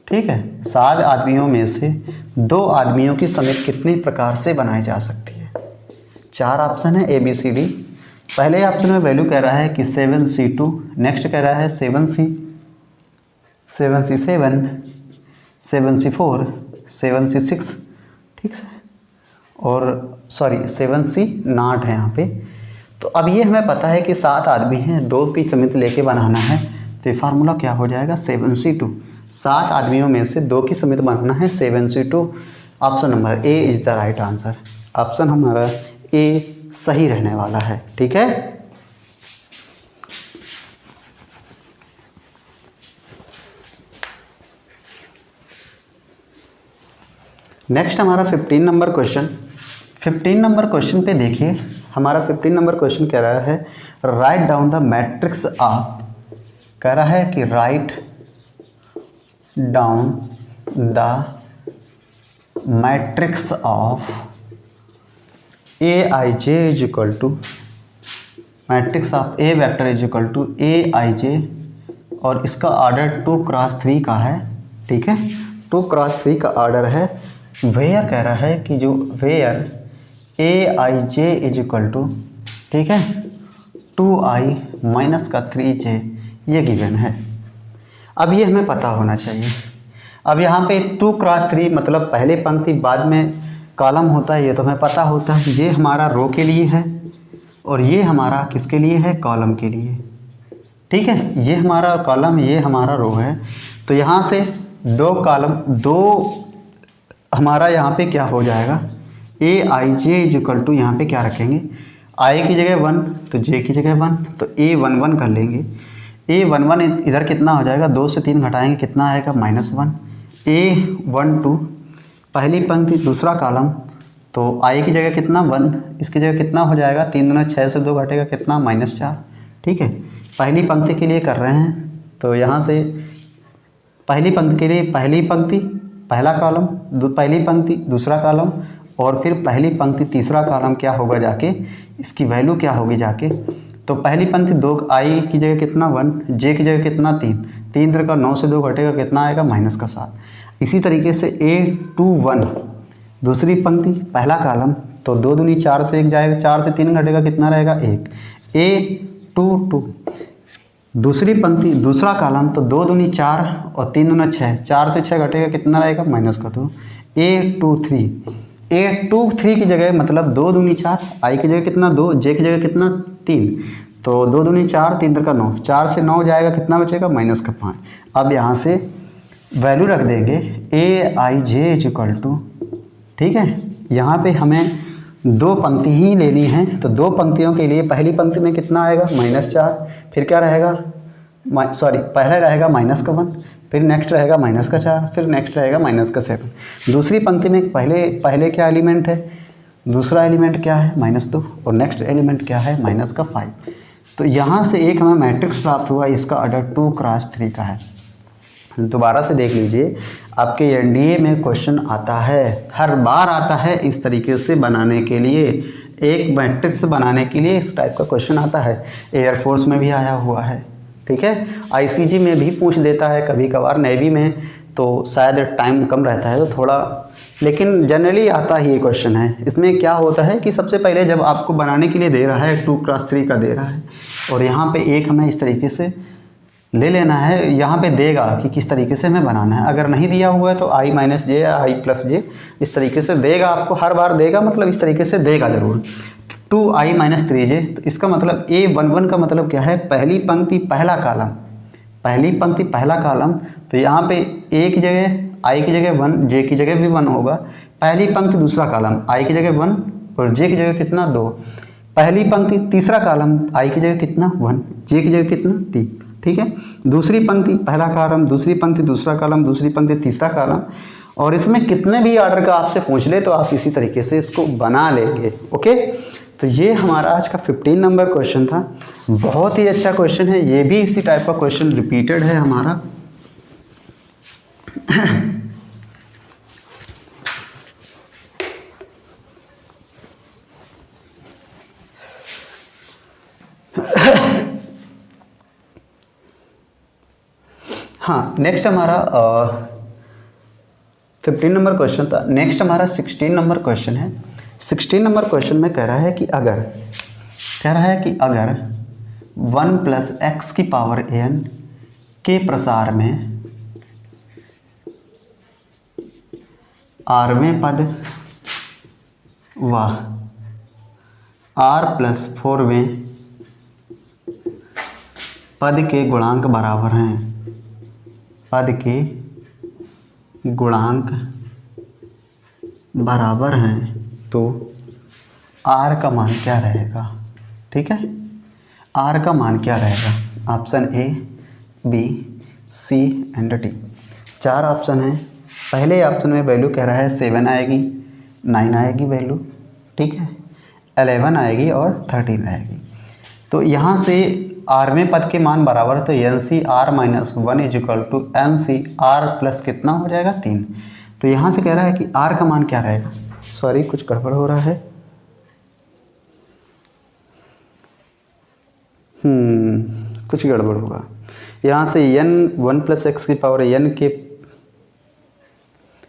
ठीक है, 7 आदमियों में से 2 आदमियों की समिति कितने प्रकार से बनाई जा सकती है। 4 ऑप्शन है ए बी सी डी। पहले ऑप्शन में वैल्यू कह रहा है कि 7C2, नेक्स्ट कह रहा है 7C7, 7C4, 7C6, ठीक है, और 7C0 है यहाँ पे। तो अब ये हमें पता है कि 7 आदमी हैं, 2 की समिति लेके बनाना है, तो ये फार्मूला क्या हो जाएगा 7C2। 7 आदमियों में से 2 की समिति बनाना है 7C2। Option number A is the right answer. Option हमारा ए सही रहने वाला है। ठीक है, नेक्स्ट हमारा 15 नंबर क्वेश्चन। 15 नंबर क्वेश्चन पे देखिए, हमारा 15 नंबर क्वेश्चन कह रहा है write down the matrix of, कह रहा है कि write down the matrix of Aij is equal to matrix of A vector is equal to Aij, और इसका ऑर्डर 2x3 का है। ठीक है, 2x3 का ऑर्डर है। वेयर कह रहा है कि जो where Aij is equal to, ठीक है, 2i माइनस का 3j, ये गिवन है। अब ये हमें पता होना चाहिए। अब यहाँ पे 2x3 मतलब पहले पंक्ति बाद में कॉलम होता है, ये तो हमें पता होता है। ये हमारा रो के लिए है और ये हमारा किसके लिए है, कॉलम के लिए। ठीक है, ये हमारा कॉलम, ये हमारा रो है। तो यहाँ से 2 कॉलम, 2 हमारा यहाँ पे क्या हो जाएगा, Aij इज इक्वल टू, यहाँ पे क्या रखेंगे, i की जगह 1 तो j की जगह 1, तो A11 कर लेंगे। A11 इधर कितना हो जाएगा, 2 से 3 घटाएंगे कितना आएगा -1। A12 पहली पंक्ति दूसरा कॉलम, तो i की जगह कितना 1, इसकी जगह कितना हो जाएगा 3 दूना 6 से 2 घटेगा कितना -4। ठीक है, पहली पंक्ति के लिए कर रहे हैं, तो यहाँ से पहली पंक्ति के लिए पहली पंक्ति पहला कॉलम, पहली पंक्ति दूसरा कॉलम, और फिर पहली पंक्ति तीसरा कॉलम क्या होगा जाके, इसकी वैल्यू क्या होगी जाके। तो पहली पंक्ति 2, i की जगह कितना 1, j की जगह कितना 3, 3 का 9 से 2 घटेगा कितना आएगा -7। इसी तरीके से A21 दूसरी पंक्ति पहला कॉलम, तो 2 दूनी 4 से 1 जाएगा, 4 से 3 घटेगा कितना रहेगा 1। A22 दूसरी पंक्ति दूसरा कॉलम, तो 2 दूनी 4 और 3 दूना 6, 4 से 6 घटेगा कितना रहेगा -2। A23 की जगह मतलब 2 दूनी 4, i की जगह कितना 2, j की जगह कितना 3, तो 2 दूनी 4, 3 त्रिका 9, 4 से 9 जाएगा, कितना बचेगा -5। अब यहाँ से वैल्यू रख देंगे Aij = ठीक है, यहाँ पे हमें 2 पंक्ति ही लेनी है, तो 2 पंक्तियों के लिए पहली पंक्ति में कितना आएगा -4, फिर क्या रहेगा पहले रहेगा -1, फिर नेक्स्ट रहेगा -4, फिर नेक्स्ट रहेगा -7। दूसरी पंक्ति में पहले क्या एलिमेंट है, दूसरा एलिमेंट क्या है -2, और नेक्स्ट एलिमेंट क्या है -5। तो यहाँ से एक हमें मैट्रिक्स प्राप्त हुआ, इसका ऑर्डर 2 × 3 का है। दोबारा से देख लीजिए, आपके एनडीए में क्वेश्चन आता है, हर बार आता है इस तरीके से बनाने के लिए, एक मैट्रिक्स बनाने के लिए इस टाइप का क्वेश्चन आता है। एयरफोर्स में भी आया हुआ है, ठीक है, आईसीजी में भी पूछ देता है कभी कभार, नेवी में तो शायद टाइम कम रहता है तो थोड़ा, लेकिन जनरली आता ही ये क्वेश्चन है। इसमें क्या होता है कि सबसे पहले जब आपको बनाने के लिए दे रहा है 2 × 3 का दे रहा है, और यहाँ पे एक हमें इस तरीके से ले लेना है, यहाँ पे देगा कि किस तरीके से हमें बनाना है। अगर नहीं दिया हुआ है तो i - j या i + j इस तरीके से देगा, आपको हर बार देगा, मतलब इस तरीके से देगा ज़रूर। 2i - 3j, तो इसका मतलब A11 का मतलब क्या है, पहली पंक्ति पहला कॉलम, पहली पंक्ति पहला कॉलम। तो यहाँ पे a की जगह i की जगह 1, j की जगह भी 1 होगा। पहली पंक्ति दूसरा कॉलम, i की जगह 1 और j की जगह कितना 2। पहली पंक्ति तीसरा कॉलम, i की जगह कितना 1, j की जगह कितना 3, ठीक है। दूसरी पंक्ति पहला कॉलम, दूसरी पंक्ति दूसरा कॉलम, दूसरी पंक्ति तीसरा कॉलम, और इसमें कितने भी ऑर्डर का आपसे पूछ ले तो आप इसी तरीके से इसको बना लेंगे। ओके, तो ये हमारा आज का 15 नंबर क्वेश्चन था। बहुत ही अच्छा क्वेश्चन है, ये भी इसी टाइप का क्वेश्चन रिपीटेड है हमारा। हाँ, नेक्स्ट हमारा 15 नंबर क्वेश्चन था। नेक्स्ट हमारा 16 नंबर क्वेश्चन है। 16 नंबर क्वेश्चन में कह रहा है कि अगर 1 + x⁴n के प्रसार में 8वें पद व r + 4वें पद के गुणांक बराबर हैं, पद के गुणांक बराबर हैं, तो r का मान क्या रहेगा। ठीक है, r का मान क्या रहेगा। Option A, B, C and D, 4 option हैं। पहले ऑप्शन में वैल्यू कह रहा है 7 आएगी, 9 आएगी वैल्यू, ठीक है, 11 आएगी और 13 आएगी। तो यहाँ से आरवें पद के मान बराबर, तो NCR - 1 = NCR प्लस कितना हो जाएगा 3। तो यहाँ से कह रहा है कि R का मान क्या रहेगा। सॉरी, कुछ गड़बड़ हो रहा है। कुछ गड़बड़ होगा। यहाँ से n 1 + x⁴n के,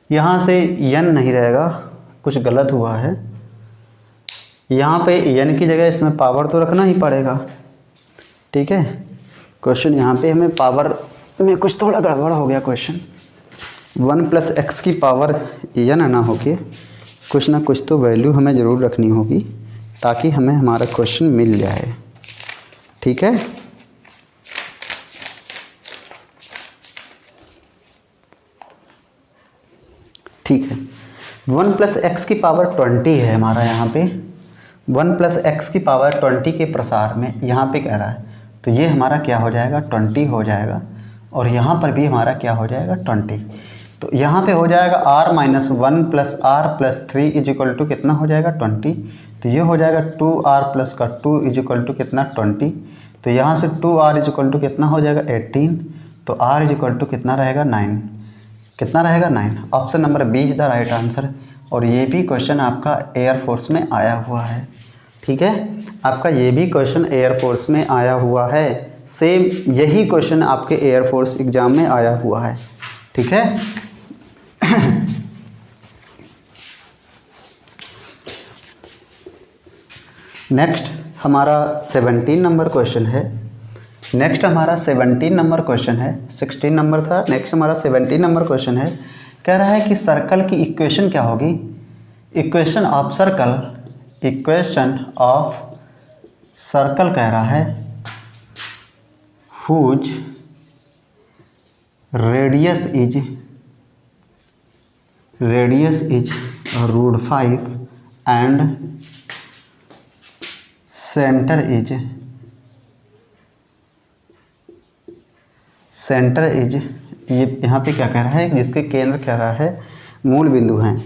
यहाँ से n नहीं रहेगा, कुछ गलत हुआ है। यहाँ पे n की जगह इसमें पावर तो रखना ही पड़ेगा, ठीक है। क्वेश्चन यहाँ पे हमें पावर में कुछ थोड़ा गड़बड़ हो गया। क्वेश्चन 1 + x⁴n ना होके कुछ ना कुछ तो वैल्यू हमें ज़रूर रखनी होगी, ताकि हमें हमारा क्वेश्चन मिल जाए, ठीक है। ठीक है, 1 + x⁴20 है हमारा यहाँ पे। 1 + x⁴20 के प्रसार में यहाँ पे कह रहा है, तो ये हमारा क्या हो जाएगा 20 हो जाएगा, और यहाँ पर भी हमारा क्या हो जाएगा 20। तो यहाँ पे हो जाएगा r - 1 + r + 3 = कितना हो जाएगा 20। तो ये हो जाएगा 2r + का 2 = कितना 20। तो यहाँ से 2r = कितना हो जाएगा 18। तो r = कितना रहेगा 9, कितना रहेगा 9। Option number B is the right answer. और ये भी क्वेश्चन आपका एयरफोर्स में आया हुआ है, ठीक है। आपका ये भी क्वेश्चन एयरफोर्स में आया हुआ है, सेम यही क्वेश्चन आपके एयरफोर्स एग्ज़ाम में आया हुआ है, ठीक है। नेक्स्ट हमारा 17 नंबर क्वेश्चन है। नेक्स्ट हमारा 17 नंबर क्वेश्चन है। 16 नंबर था, नेक्स्ट हमारा 17 नंबर क्वेश्चन है। कह रहा है कि सर्कल की इक्वेशन क्या होगी। Equation of circle, equation of circle कह रहा है whose radius is √5 and center is ये यहाँ पे क्या कह रहा है, जिसके केंद्र कह रहा है मूल बिंदु हैं,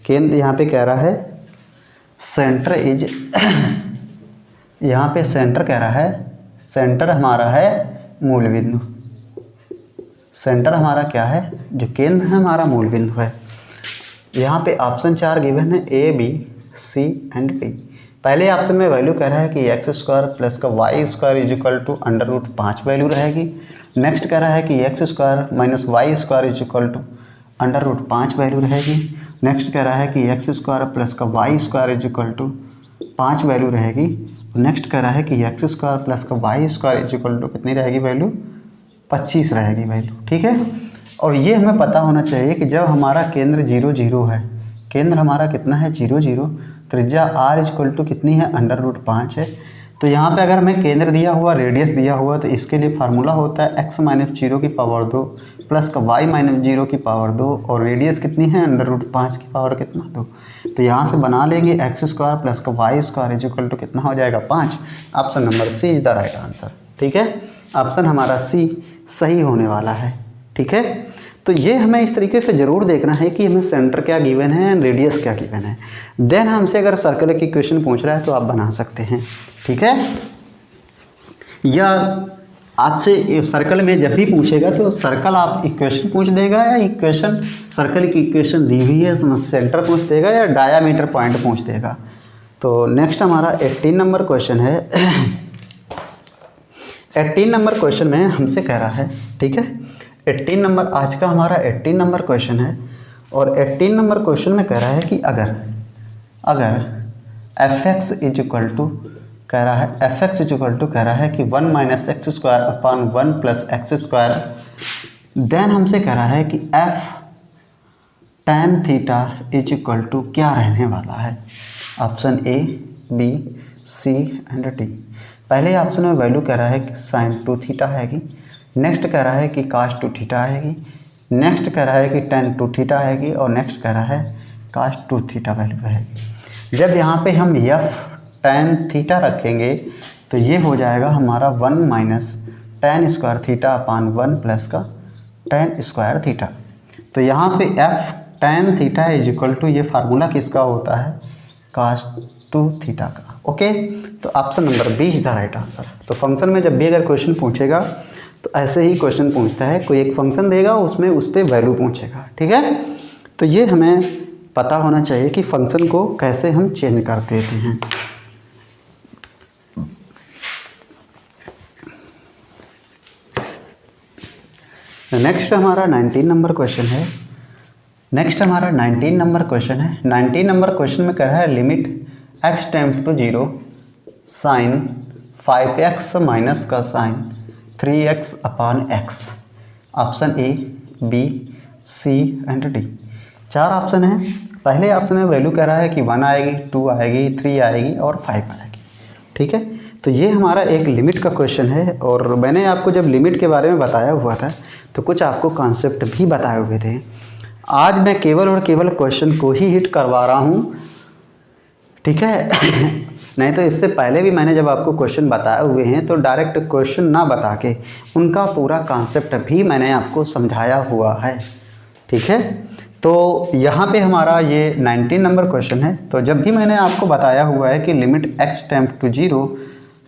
केंद्र यहाँ पे कह रहा है सेंटर इज, यहाँ पे सेंटर कह रहा है, सेंटर हमारा है मूल बिंदु, सेंटर हमारा क्या है, जो केंद्र है हमारा मूल बिंदु है। यहाँ पे ऑप्शन 4 गिवन है A, B, C and D। पहले ऑप्शन में वैल्यू कह रहा है कि x² प्लस का y² is equal to √5 value रहेगी। नेक्स्ट कह रहा है कि x² minus y² is equal to √5 value रहेगी। नेक्स्ट कह रहा है कि x² प्लस का y² is equal to 5 value रहेगी। नेक्स्ट कह रहा है कि x² प्लस का y² इज इक्वल टू कितनी रहेगी वैल्यू, 25 रहेगी वैल्यू, ठीक है। और ये हमें पता होना चाहिए कि जब हमारा केंद्र 0, 0 है, केंद्र हमारा कितना है 0, 0, त्रिज्या r इज इक्वल टू कितनी है √5 है। तो यहाँ पे अगर हमें केंद्र दिया हुआ, रेडियस दिया हुआ, तो इसके लिए फार्मूला होता है x - 0 की पावर 2 प्लस का y - 0 की पावर 2 और रेडियस कितनी है √5 की पावर कितना 2। तो यहाँ से बना लेंगे x² प्लस का y² इज इक्वल टू कितना हो जाएगा 5। Option number C is the right answer, ठीक है। ऑप्शन हमारा C सही होने वाला है, ठीक है। तो ये हमें इस तरीके से ज़रूर देखना है कि हमें सेंटर क्या गिवन है एंड रेडियस क्या गिवन है। देन हमसे अगर सर्कल की इक्वेशन पूछ रहा है तो आप बना सकते हैं, ठीक है। या आपसे सर्कल में जब भी पूछेगा तो सर्कल आप इक्वेशन पूछ देगा या इक्वेशन, सर्कल की इक्वेशन दी हुई है तो सेंटर पूछ देगा या डायामीटर पॉइंट पूछ देगा। तो नेक्स्ट हमारा 18 नंबर क्वेश्चन है। 18 नंबर क्वेश्चन में हमसे कह रहा है, ठीक है, 18 नंबर आज का हमारा 18 नंबर क्वेश्चन है। और 18 नंबर क्वेश्चन में कह रहा है कि अगर f(x) इज इक्वल टू कह रहा है, f(x) इज इक्वल टू कह रहा है कि 1 - x² upon 1 plus x²। Then हमसे कह रहा है कि f tan theta is equal to क्या रहने वाला है। Option A, B, C and D। पहले ऑप्शन में वैल्यू कह रहा है कि sin 2 थीटा आएगी। नेक्स्ट कह रहा है कि cos 2 थीटा आएगी। नेक्स्ट कह रहा है कि tan 2 थीटा आएगी और नेक्स्ट कह रहा है cos 2 थीटा वैल्यू आएगी। जब यहाँ पे हम f tan थीटा रखेंगे तो ये हो जाएगा हमारा 1 minus tan square theta upon 1 plus का tan स्क्वायर थीटा। तो यहाँ पे f tan theta is equal to, ये फार्मूला किसका होता है, cos 2 थीटा का। ओके, तो option number B is the right answer. तो फंक्शन में जब भी अगर क्वेश्चन पूछेगा तो ऐसे ही क्वेश्चन पूछता है, कोई एक फंक्शन देगा उसमें उस पर वैल्यू पूछेगा, ठीक है। तो ये हमें पता होना चाहिए कि फंक्शन को कैसे हम चेंज कर देते हैं। नेक्स्ट हमारा 19 नंबर क्वेश्चन है। 19 नंबर क्वेश्चन है। 19 नंबर क्वेश्चन में कह रहा है limit x tends to 0 sine 5x minus का sine 3x upon x। Option A, B, C and D। 4 option है। पहले ऑप्शन में वैल्यू कह रहा है कि 1 आएगी, 2 आएगी, 3 आएगी और 5 आएगी, ठीक है। तो ये हमारा एक लिमिट का क्वेश्चन है और मैंने आपको जब लिमिट के बारे में बताया हुआ था तो कुछ आपको कॉन्सेप्ट भी बताए हुए थे। आज मैं केवल और केवल क्वेश्चन को ही हिट करवा रहा हूँ, ठीक है। नहीं तो इससे पहले भी मैंने जब आपको क्वेश्चन बताए हुए हैं तो डायरेक्ट क्वेश्चन ना बता के उनका पूरा कॉन्सेप्ट भी मैंने आपको समझाया हुआ है, ठीक है। तो यहाँ पे हमारा ये 19 नंबर क्वेश्चन है। तो जब भी मैंने आपको बताया हुआ है कि limit x tends to 0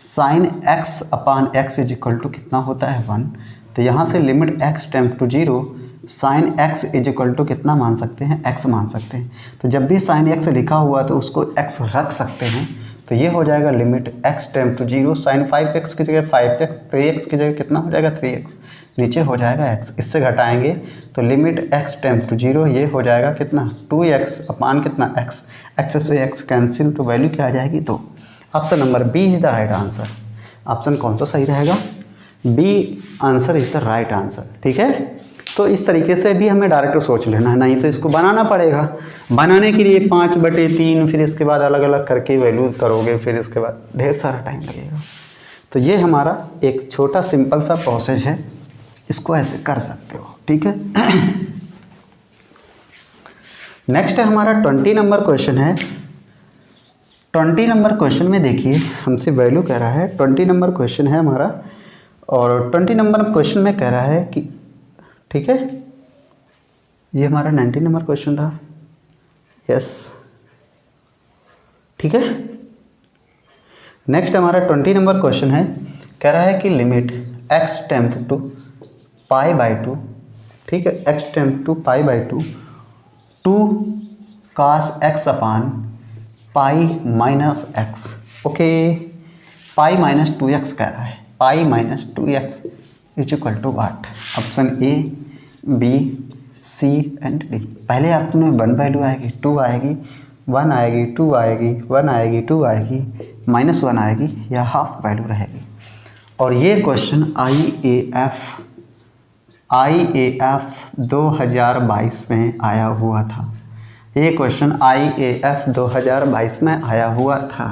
sine x upon x is equal to कितना होता है 1। तो यहाँ से limit x tends to 0 sine x is equal to कितना मान सकते हैं, x मान सकते हैं। तो जब भी साइन x लिखा हुआ तो उसको x रख सकते हैं। तो ये हो जाएगा limit x tends to 0 sine 5x की जगह 5x, 3x की जगह कितना हो जाएगा 3x, नीचे हो जाएगा x। इससे घटाएंगे तो लिमिट x टेंड्स टू 0 ये हो जाएगा कितना 2x अपान कितना x, x से x कैंसिल तो वैल्यू क्या आ जाएगी 2। Option number B is the right answer. Option कौन सा सही रहेगा, B answer is the right answer, ठीक है। तो इस तरीके से भी हमें डायरेक्ट सोच लेना है, नहीं तो इसको बनाना पड़ेगा। बनाने के लिए 5/3 फिर इसके बाद अलग अलग करके वैल्यू करोगे, फिर इसके बाद ढेर सारा टाइम लगेगा। तो तो ये हमारा एक छोटा सिंपल सा प्रोसेस है, इसको ऐसे कर सकते हो, ठीक है। नेक्स्ट है हमारा 20 नंबर क्वेश्चन है। 20 नंबर क्वेश्चन में देखिए हमसे वैल्यू कह रहा है, 20 नंबर क्वेश्चन है हमारा, और 20 नंबर क्वेश्चन में कह रहा है कि, ठीक है, ये हमारा 19 नंबर क्वेश्चन था, यस, ठीक है। नेक्स्ट हमारा 20 नंबर क्वेश्चन है, कह रहा है कि limit x tends to pi by 2, ठीक है, x tends to pi by 2 2 cos x upon pi minus X, okay, pi minus 2x कह रहा है, pi minus 2x is equal to what, option A, B, C and D. पहले option में 1 value आएगी, 2 आएगी, 1 आएगी, 2 आएगी, 1 आएगी, 2 आएगी, -1 आएगी, या हाफ वैल्यू रहेगी। और ये क्वेश्चन IAF 2022 में आया हुआ था, ये क्वेश्चन IAF 2022 में आया हुआ था,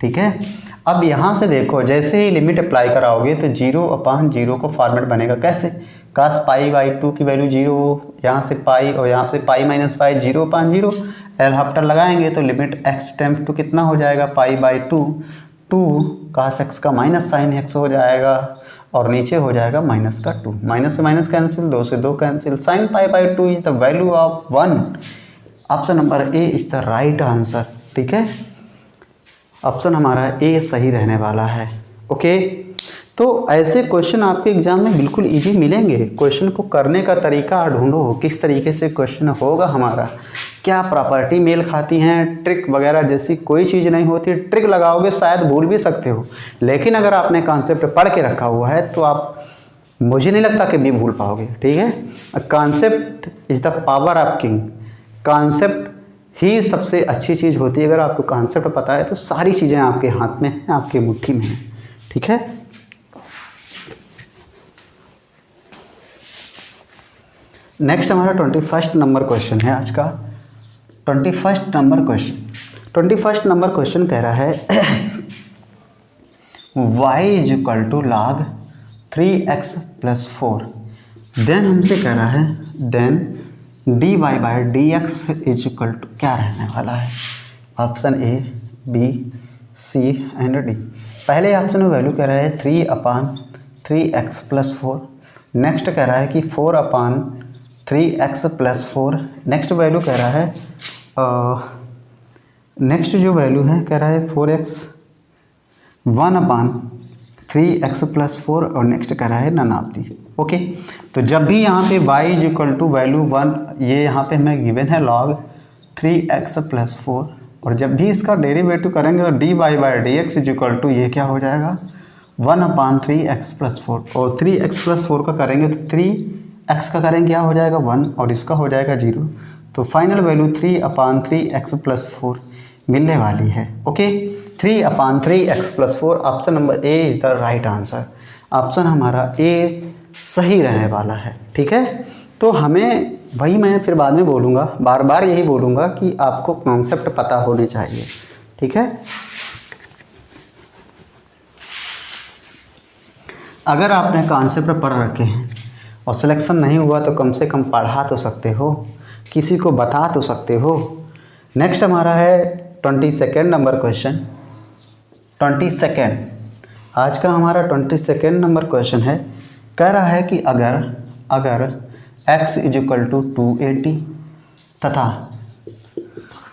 ठीक है। अब यहाँ से देखो, जैसे ही लिमिट अप्लाई कराओगे तो 0/0 को फॉर्मेट बनेगा, कैसे, cos पाई बाई 2 की वैल्यू 0, यहाँ से पाई और यहाँ से पाई माइनस पाई, 0/0, एल हाफ्टर लगाएंगे तो लिमिट x टेम्प टू कितना हो जाएगा, पाई बाई 2 cos x का माइनस साइन x हो जाएगा, और नीचे हो जाएगा माइनस का 2, माइनस से माइनस कैंसिल, 2 से 2 cancel, sine pi by 2 is the value of 1। Option number A is the right answer, ठीक है, ऑप्शन हमारा ए सही रहने वाला है, ओके। तो ऐसे क्वेश्चन आपके एग्जाम में बिल्कुल इजी मिलेंगे। क्वेश्चन को करने का तरीका ढूंढो, किस तरीके से क्वेश्चन होगा हमारा, क्या प्रॉपर्टी मेल खाती हैं, ट्रिक वगैरह जैसी कोई चीज़ नहीं होती। ट्रिक लगाओगे शायद भूल भी सकते हो, लेकिन अगर आपने कॉन्सेप्ट पढ़ के रखा हुआ है तो आप, मुझे नहीं लगता कि भी भूल पाओगे, ठीक है। Concept is the power of king, concept ही सबसे अच्छी चीज़ होती है। अगर आपको कॉन्सेप्ट पता है तो सारी चीज़ें आपके हाथ में हैं, आपके मुट्ठी में हैं, ठीक है। नेक्स्ट हमारा 21 नंबर क्वेश्चन है आज का। 21 नंबर क्वेश्चन कह रहा है y is equal to log 3x plus 4, then हमसे कह रहा है then dy by D x is equal to क्या रहने वाला है, option A, B, C and D. पहले ऑप्शन में वैल्यू कह रहा है 3/3x प्लस 4, नेक्स्ट कह रहा है कि 4/3x प्लस 4, नेक्स्ट वैल्यू कह रहा है नेक्स्ट जो वैल्यू है कह रहा है 4x 1/3x प्लस 4, और नेक्स्ट कह रहा है नन ऑफ दी, ओके। तो जब भी यहाँ पे y is equal to value 1, ये यहाँ पे हमें गिवन है log 3x प्लस 4, और जब भी इसका डेरिवेटिव करेंगे तो dy by D x is equal to ये क्या हो जाएगा 1/3x प्लस 4, और 3x प्लस 4 का करेंगे तो 3x का करेंगे क्या हो जाएगा 1, और इसका हो जाएगा 0। तो फाइनल वैल्यू 3/3x प्लस 4 मिलने वाली है, okay. 3/3x plus 4, option number A is the right answer, option हमारा ए सही रहने वाला है, ठीक है। तो हमें, वही मैं फिर बाद में बोलूँगा, बार बार यही बोलूँगा कि आपको कॉन्सेप्ट पता होने चाहिए, ठीक है। अगर आपने कॉन्सेप्ट पढ़ रखे हैं और सिलेक्शन नहीं हुआ तो कम से कम पढ़ा तो सकते हो, किसी को बता तो सकते हो। नेक्स्ट हमारा है 22 नंबर क्वेश्चन। 22 आज का हमारा 22 नंबर क्वेश्चन है, कह रहा है कि अगर x इज इक्वल टू 280 तथा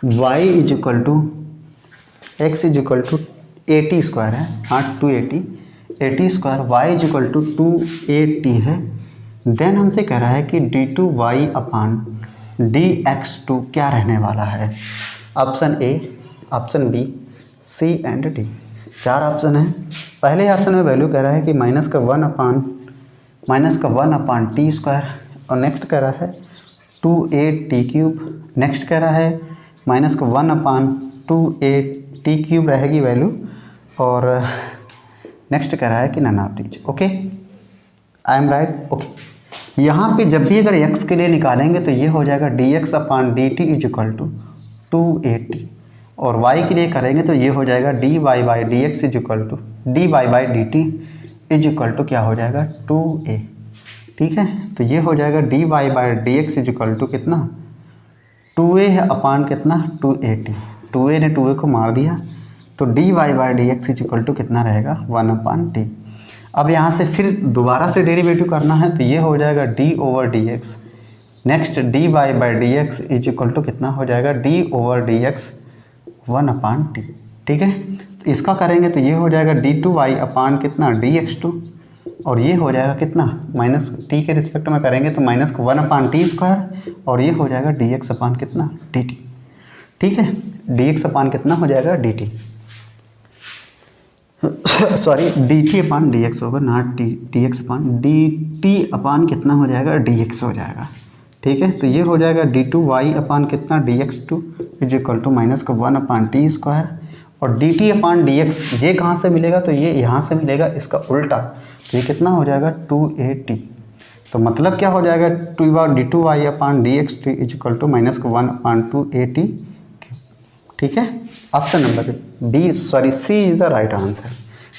y is equal to x is equal to 80 square है, हाँ 280 square, y is equal to 280 है, देन हमसे कह रहा है कि d2y अपान dx2 क्या रहने वाला है, option A, option B, C and D. 4 option है। पहले ऑप्शन में वैल्यू कह रहा है कि माइनस का 1 अपान टी स्क्वायर, और नेक्स्ट कह रहा है 2a t क्यूब, नेक्स्ट कह रहा है माइनस का 1 अपान 2a t क्यूब रहेगी वैल्यू, और नेक्स्ट कह रहा है कि none of these, okay, I am right, okay. यहाँ पे जब भी अगर x के लिए निकालेंगे तो ये हो जाएगा dx upon dt is equal to 280, और y के लिए करेंगे तो ये हो जाएगा dy by D x is equal to d y by d t is equal to क्या हो जाएगा 2a। ठीक है, तो ये हो जाएगा d y by D x is equal to कितना 2a है अपान कितना 2at। 2a ने 2a को मार दिया तो d y by D x is equal to कितना रहेगा 1/t। अब यहाँ से फिर दोबारा से डेरिवेटिव करना है तो ये हो जाएगा d over d x. Next d y by D x is equal to कितना हो जाएगा d over d x 1/t। ठीक है, तो इसका करेंगे तो ये हो जाएगा d2y अपान कितना dx2 और ये हो जाएगा कितना माइनस t के रिस्पेक्ट में करेंगे तो माइनस 1/t² और ये हो जाएगा dx अपान कितना dt। ठीक है, dx अपान कितना हो जाएगा dt, सॉरी dt अपान dx होगा ना dx अपान dt अपान कितना हो जाएगा dx हो जाएगा। ठीक है, तो ये हो जाएगा d2y अपान कितना dx2 is equal to minus का 1/t² और dt अपान dx ये कहाँ से मिलेगा तो ये यहाँ से मिलेगा, इसका उल्टा तो ये कितना हो जाएगा 2at। तो मतलब क्या हो जाएगा d2y upon dx is equal to minus का 1/2at। ठीक है, option number B sorry C is the right answer.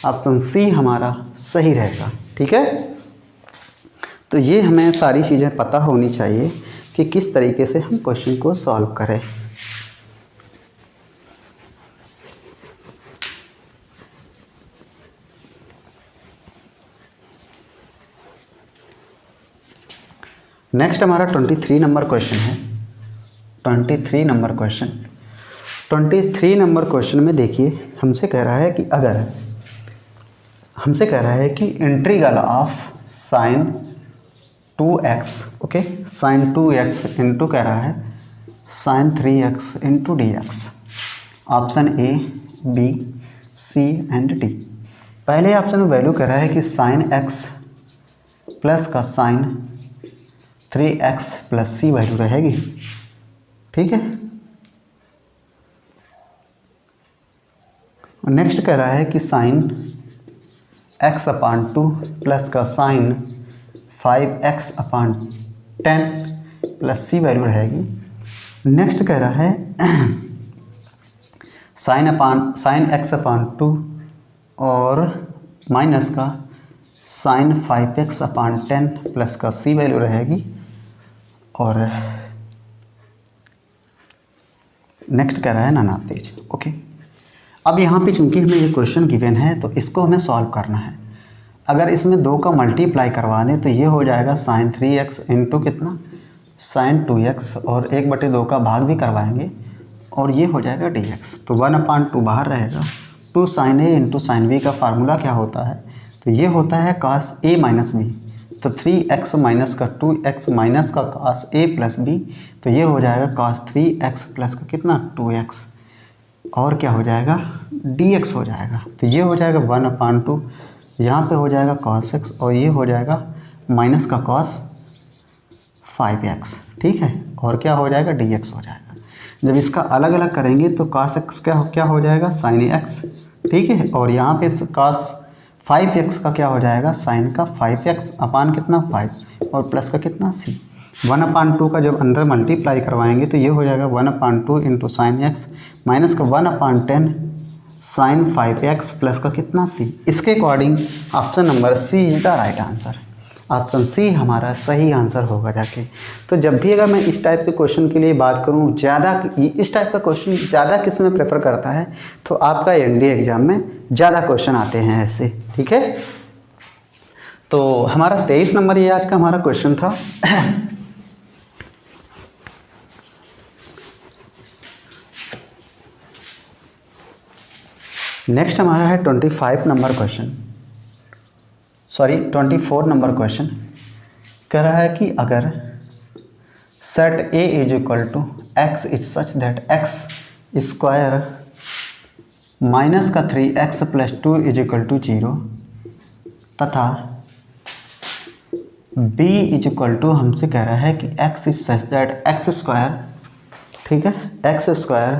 Option C हमारा सही रहेगा। ठीक है, तो ये हमें सारी चीज़ें पता होनी चाहिए कि किस तरीके से हम क्वेश्चन को सॉल्व करें। नेक्स्ट हमारा 23 नंबर क्वेश्चन है। 23 नंबर क्वेश्चन 23 नंबर क्वेश्चन में देखिए हमसे कह रहा है कि अगर हमसे कह रहा है कि integral of sine 2x okay sine 2x into कह रहा है sine 3x into d x. Option A B C and D. पहले ऑप्शन में वैल्यू कह रहा है कि साइन x प्लस का sine 3x plus C value रहेगी। ठीक है, नेक्स्ट कह रहा है कि साइन x अपान 2 प्लस का sine 5x upon 10 plus C value रहेगी। नेक्स्ट कह रहा है साइन x अपान 2 और माइनस का साइन 5x अपान 10 प्लस का सी वैल्यू रहेगी। और नेक्स्ट कह रहा है नानातेज। ओके, अब यहाँ पे चूंकि हमें ये क्वेश्चन गिवन है तो इसको हमें सॉल्व करना है। अगर इसमें 2 का मल्टीप्लाई करवा दें तो ये हो जाएगा साइन 3x इंटू कितना साइन 2x और 1/2 का भाग भी करवाएंगे और ये हो जाएगा dx। तो 1/2 बाहर रहेगा। 2 sine a into sine b का फार्मूला क्या होता है तो ये होता है cos a माइनस b। तो 3x माइनस का 2x माइनस का cos a प्लस b तो ये हो जाएगा cos 3x प्लस का कितना 2x और क्या हो जाएगा dx हो जाएगा। तो ये हो जाएगा 1/2 यहाँ पे हो जाएगा cos x और ये हो जाएगा माइनस का cos 5x। ठीक है, और क्या हो जाएगा dx हो जाएगा। जब इसका अलग अलग करेंगे तो cos x क्या हो जाएगा sin x। ठीक है, और यहाँ पे cos 5x का क्या हो जाएगा साइन का 5x अपान कितना 5 और प्लस का कितना c। 1/2 का जब अंदर मल्टीप्लाई करवाएंगे तो ये हो जाएगा 1/2 इंटू साइन एक्स माइनस का 1/10 साइन 5x प्लस का कितना c। इसके according option number C is the right answer. Option C हमारा सही आंसर होगा जाके। तो जब भी अगर मैं इस टाइप के क्वेश्चन के लिए बात करूं, ज़्यादा इस टाइप का क्वेश्चन ज़्यादा किस में प्रेफर करता है तो आपका एनडीए एग्ज़ाम में ज़्यादा क्वेश्चन आते हैं ऐसे। ठीक है, तो हमारा 23 नंबर ये आज का हमारा क्वेश्चन था। नेक्स्ट हमारा है 25 number question, sorry 24 number question. कह रहा है कि अगर set A is equal to x is such that x square minus का 3x plus 2 is equal to 0 तथा B इज इक्वल टू हमसे कह रहा है कि x is such that x square, ठीक है, एक्स स्क्वायर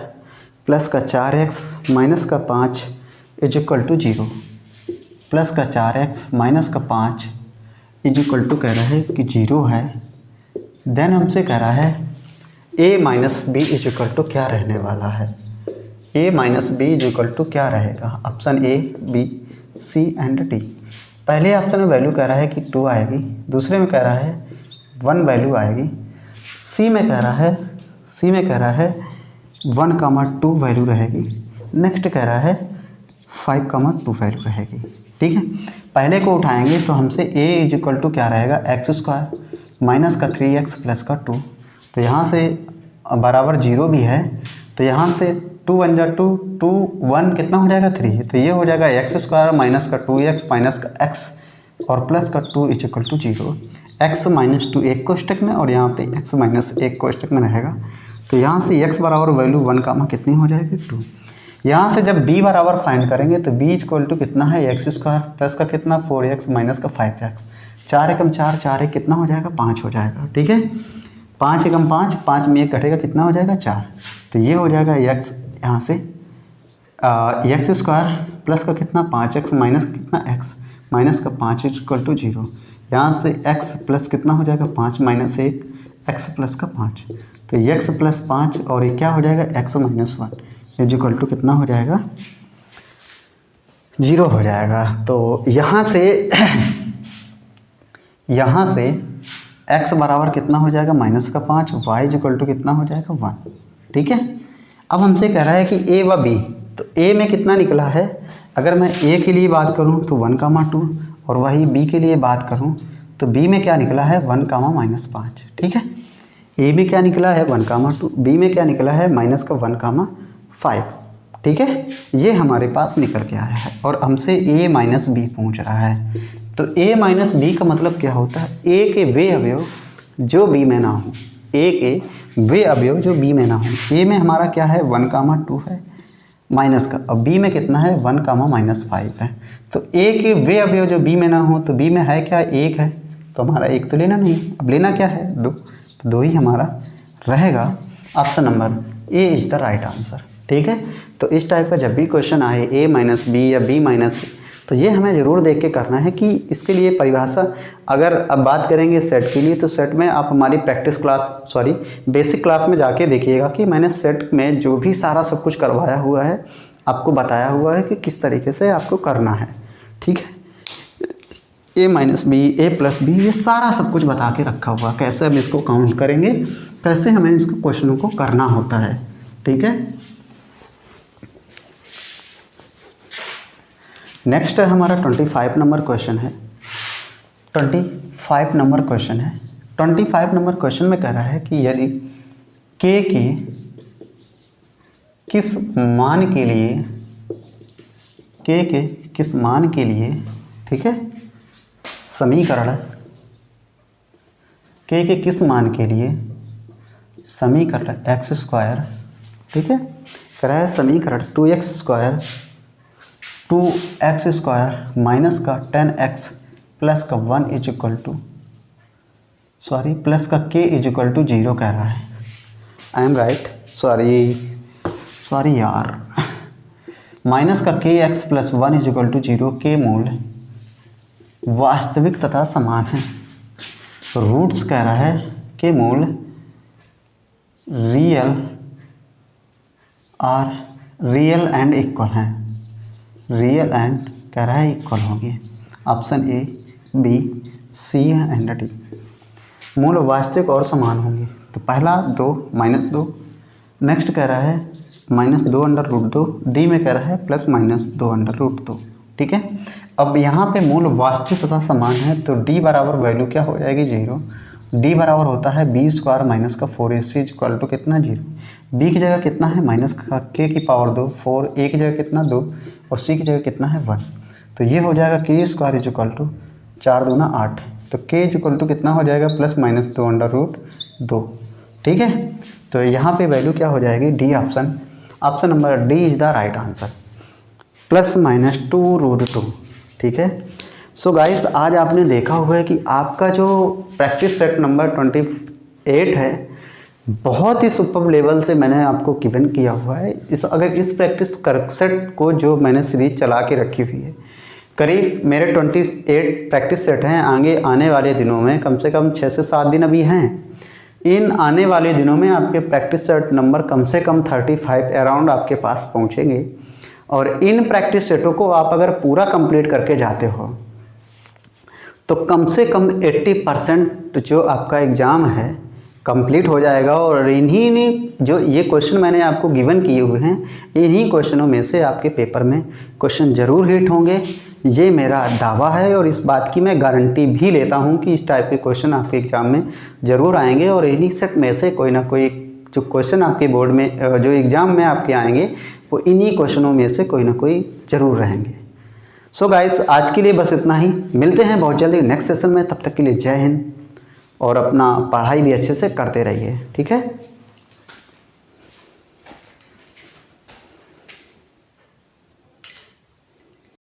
प्लस का 4x माइनस का 5 इज इक्वल टू 0 प्लस का 4x माइनस का 5 इज इक्वल टू कह रहा है कि 0 है। देन हमसे कह रहा है a minus B is equal to क्या रहने वाला है। a minus B is equal to क्या रहेगा, option A B C and D. पहले ऑप्शन में वैल्यू कह रहा है कि 2 आएगी, दूसरे में कह रहा है 1 वैल्यू आएगी, सी में कह रहा है 1,2 वैल्यू रहेगी, नेक्स्ट कह रहा है 5,2 वैल्यू रहेगी। ठीक है, पहले को उठाएंगे तो हमसे a इज इक्वल टू क्या रहेगा, x² माइनस का 3x प्लस का 2, तो यहाँ से बराबर 0 भी है, तो यहाँ से 2 1 जा 2, 2 1 कितना हो जाएगा 3, तो ये हो जाएगा x² माइनस का 2x माइनस का x और प्लस का 2 is equal to 0। x minus 2 एक कोष्टक में और यहाँ पे x माइनस 1 कोष्टक में रहेगा, तो यहाँ से x बराबर वैल्यू 1 कामा कितनी हो जाएगी 2। यहाँ से जब b बराबर फाइंड करेंगे तो b इक्वल टू कितना है x² प्लस का कितना 4x माइनस का 5x, 4 एकम 4, 4 एक कितना हो जाएगा 5 हो जाएगा। ठीक है, 5 एकम 5, 5 में 1 घटेगा कितना हो जाएगा 4, तो ये हो जाएगा x यहाँ से x² प्लस का कितना 5x माइनस कितना x माइनस का 5 इक्वल टू 0, यहाँ से x प्लस कितना हो जाएगा 5 माइनस 1 x प्लस का 5, तो x प्लस 5 और ये क्या हो जाएगा x minus 1 is equal to कितना हो जाएगा 0 हो जाएगा। तो यहाँ से x बराबर कितना हो जाएगा माइनस का 5, y इज इक्वल टू कितना हो जाएगा 1। ठीक है, अब हमसे कह रहा है कि a व b, तो a में कितना निकला है, अगर मैं a के लिए बात करूँ तो 1,2 और वही b के लिए बात करूँ तो b में क्या निकला है 1,-5। ठीक है, a में क्या निकला है 1,2, b में क्या निकला है माइनस का 1,5। ठीक है, ये हमारे पास निकल के आया है और हमसे a माइनस b पूछ रहा है, तो a माइनस b का मतलब क्या होता है, a के वे अवयव जो b में ना हो, a के वे अवयव जो b में ना हो। a में हमारा क्या है 1,2 है माइनस का, और b में कितना है 1,-5 है, तो a के वे अवयव जो b में ना हो, तो b में है क्या 1 है, तो हमारा 1 तो लेना नहीं, अब लेना क्या है 2, तो 2 ही हमारा रहेगा। Option number A is the right answer. ठीक है, तो इस टाइप का जब भी क्वेश्चन आए a माइनस बी या b माइनस, तो ये हमें ज़रूर देख के करना है कि इसके लिए परिभाषा, अगर अब बात करेंगे सेट के लिए, तो सेट में आप हमारी बेसिक क्लास में जाके देखिएगा कि मैंने सेट में जो भी सारा सब कुछ करवाया हुआ है, आपको बताया हुआ है कि किस तरीके से आपको करना है। ठीक है, a minus B, a plus B, ये सारा सब कुछ बता के रखा हुआ, कैसे हम इसको काउंट करेंगे, कैसे हमें इसको क्वेश्चनों को करना होता है। ठीक है, नेक्स्ट है हमारा 25 नंबर क्वेश्चन है। 25 नंबर क्वेश्चन है। 25 नंबर क्वेश्चन में कह रहा है कि यदि k के किस मान के लिए, k के किस मान के लिए, ठीक है, समीकरण k के किस मान के लिए समीकरण x², ठीक है, कह रहा है समीकरण 2x² 2x² माइनस का 10x प्लस का 1 इज इक्वल टू प्लस का k इज इक्वल टू 0 कह रहा है। आई एम राइट, सॉरी यार, माइनस का kx plus 1 is equal to 0 के मूल वास्तविक तथा समान है। रूट्स कह रहा है के मूल रियल एंड इक्वल हैं, रियल एंड कह रहा है इक्वल होंगे। Option A, B, C and D. मूल वास्तविक और समान होंगे, तो पहला 2 माइनस 2, नेक्स्ट कह रहा है -2√2, डी में कह रहा है +-2√2। ठीक है, अब यहाँ पे मूल वास्तविक तथा समान है, तो डी बराबर वैल्यू क्या हो जाएगी 0। डी बराबर होता है b² माइनस का 4ac इक्वल टू कितना 0। b की जगह कितना है माइनस का k की पावर 2, 4, a की जगह कितना 2 और c की जगह कितना है 1, तो ये हो जाएगा k² इक्वल टू 4 दूना 8, तो k इक्वल टू कितना हो जाएगा +-2√2। ठीक है, तो यहाँ पे वैल्यू क्या हो जाएगी D option number D is the right answer, +-2√2। ठीक है, सो गाइस आज आपने देखा हुआ है कि आपका जो प्रैक्टिस सेट नंबर 28 है, बहुत ही सुपर लेवल से मैंने आपको गिवन किया हुआ है। अगर इस प्रैक्टिस सेट को जो मैंने सीरीज चला के रखी हुई है, करीब मेरे 28 प्रैक्टिस सेट हैं। आने वाले दिनों में कम से कम 6 से 7 दिन अभी हैं। इन आने वाले दिनों में आपके प्रैक्टिस सेट नंबर कम से कम 35 अराउंड आपके पास पहुँचेंगे। और इन प्रैक्टिस सेटों को आप अगर पूरा कंप्लीट करके जाते हो तो कम से कम 80% जो आपका एग्ज़ाम है कंप्लीट हो जाएगा। और इन्हीं जो ये क्वेश्चन मैंने आपको गिवन किए हुए हैं, इन्हीं क्वेश्चनों में से आपके पेपर में क्वेश्चन ज़रूर हिट होंगे, ये मेरा दावा है। और इस बात की मैं गारंटी भी लेता हूँ कि इस टाइप के क्वेश्चन आपके एग्ज़ाम में ज़रूर आएंगे। और इन्हीं सेट में से कोई ना कोई जो क्वेश्चन आपके बोर्ड में जो एग्ज़ाम में आपके आएंगे वो इन्हीं क्वेश्चनों में से कोई ना कोई ज़रूर रहेंगे। सो गाइस, आज के लिए बस इतना ही। मिलते हैं बहुत जल्दी नेक्स्ट सेशन में। तब तक के लिए जय हिंद और अपना पढ़ाई भी अच्छे से करते रहिए। ठीक है।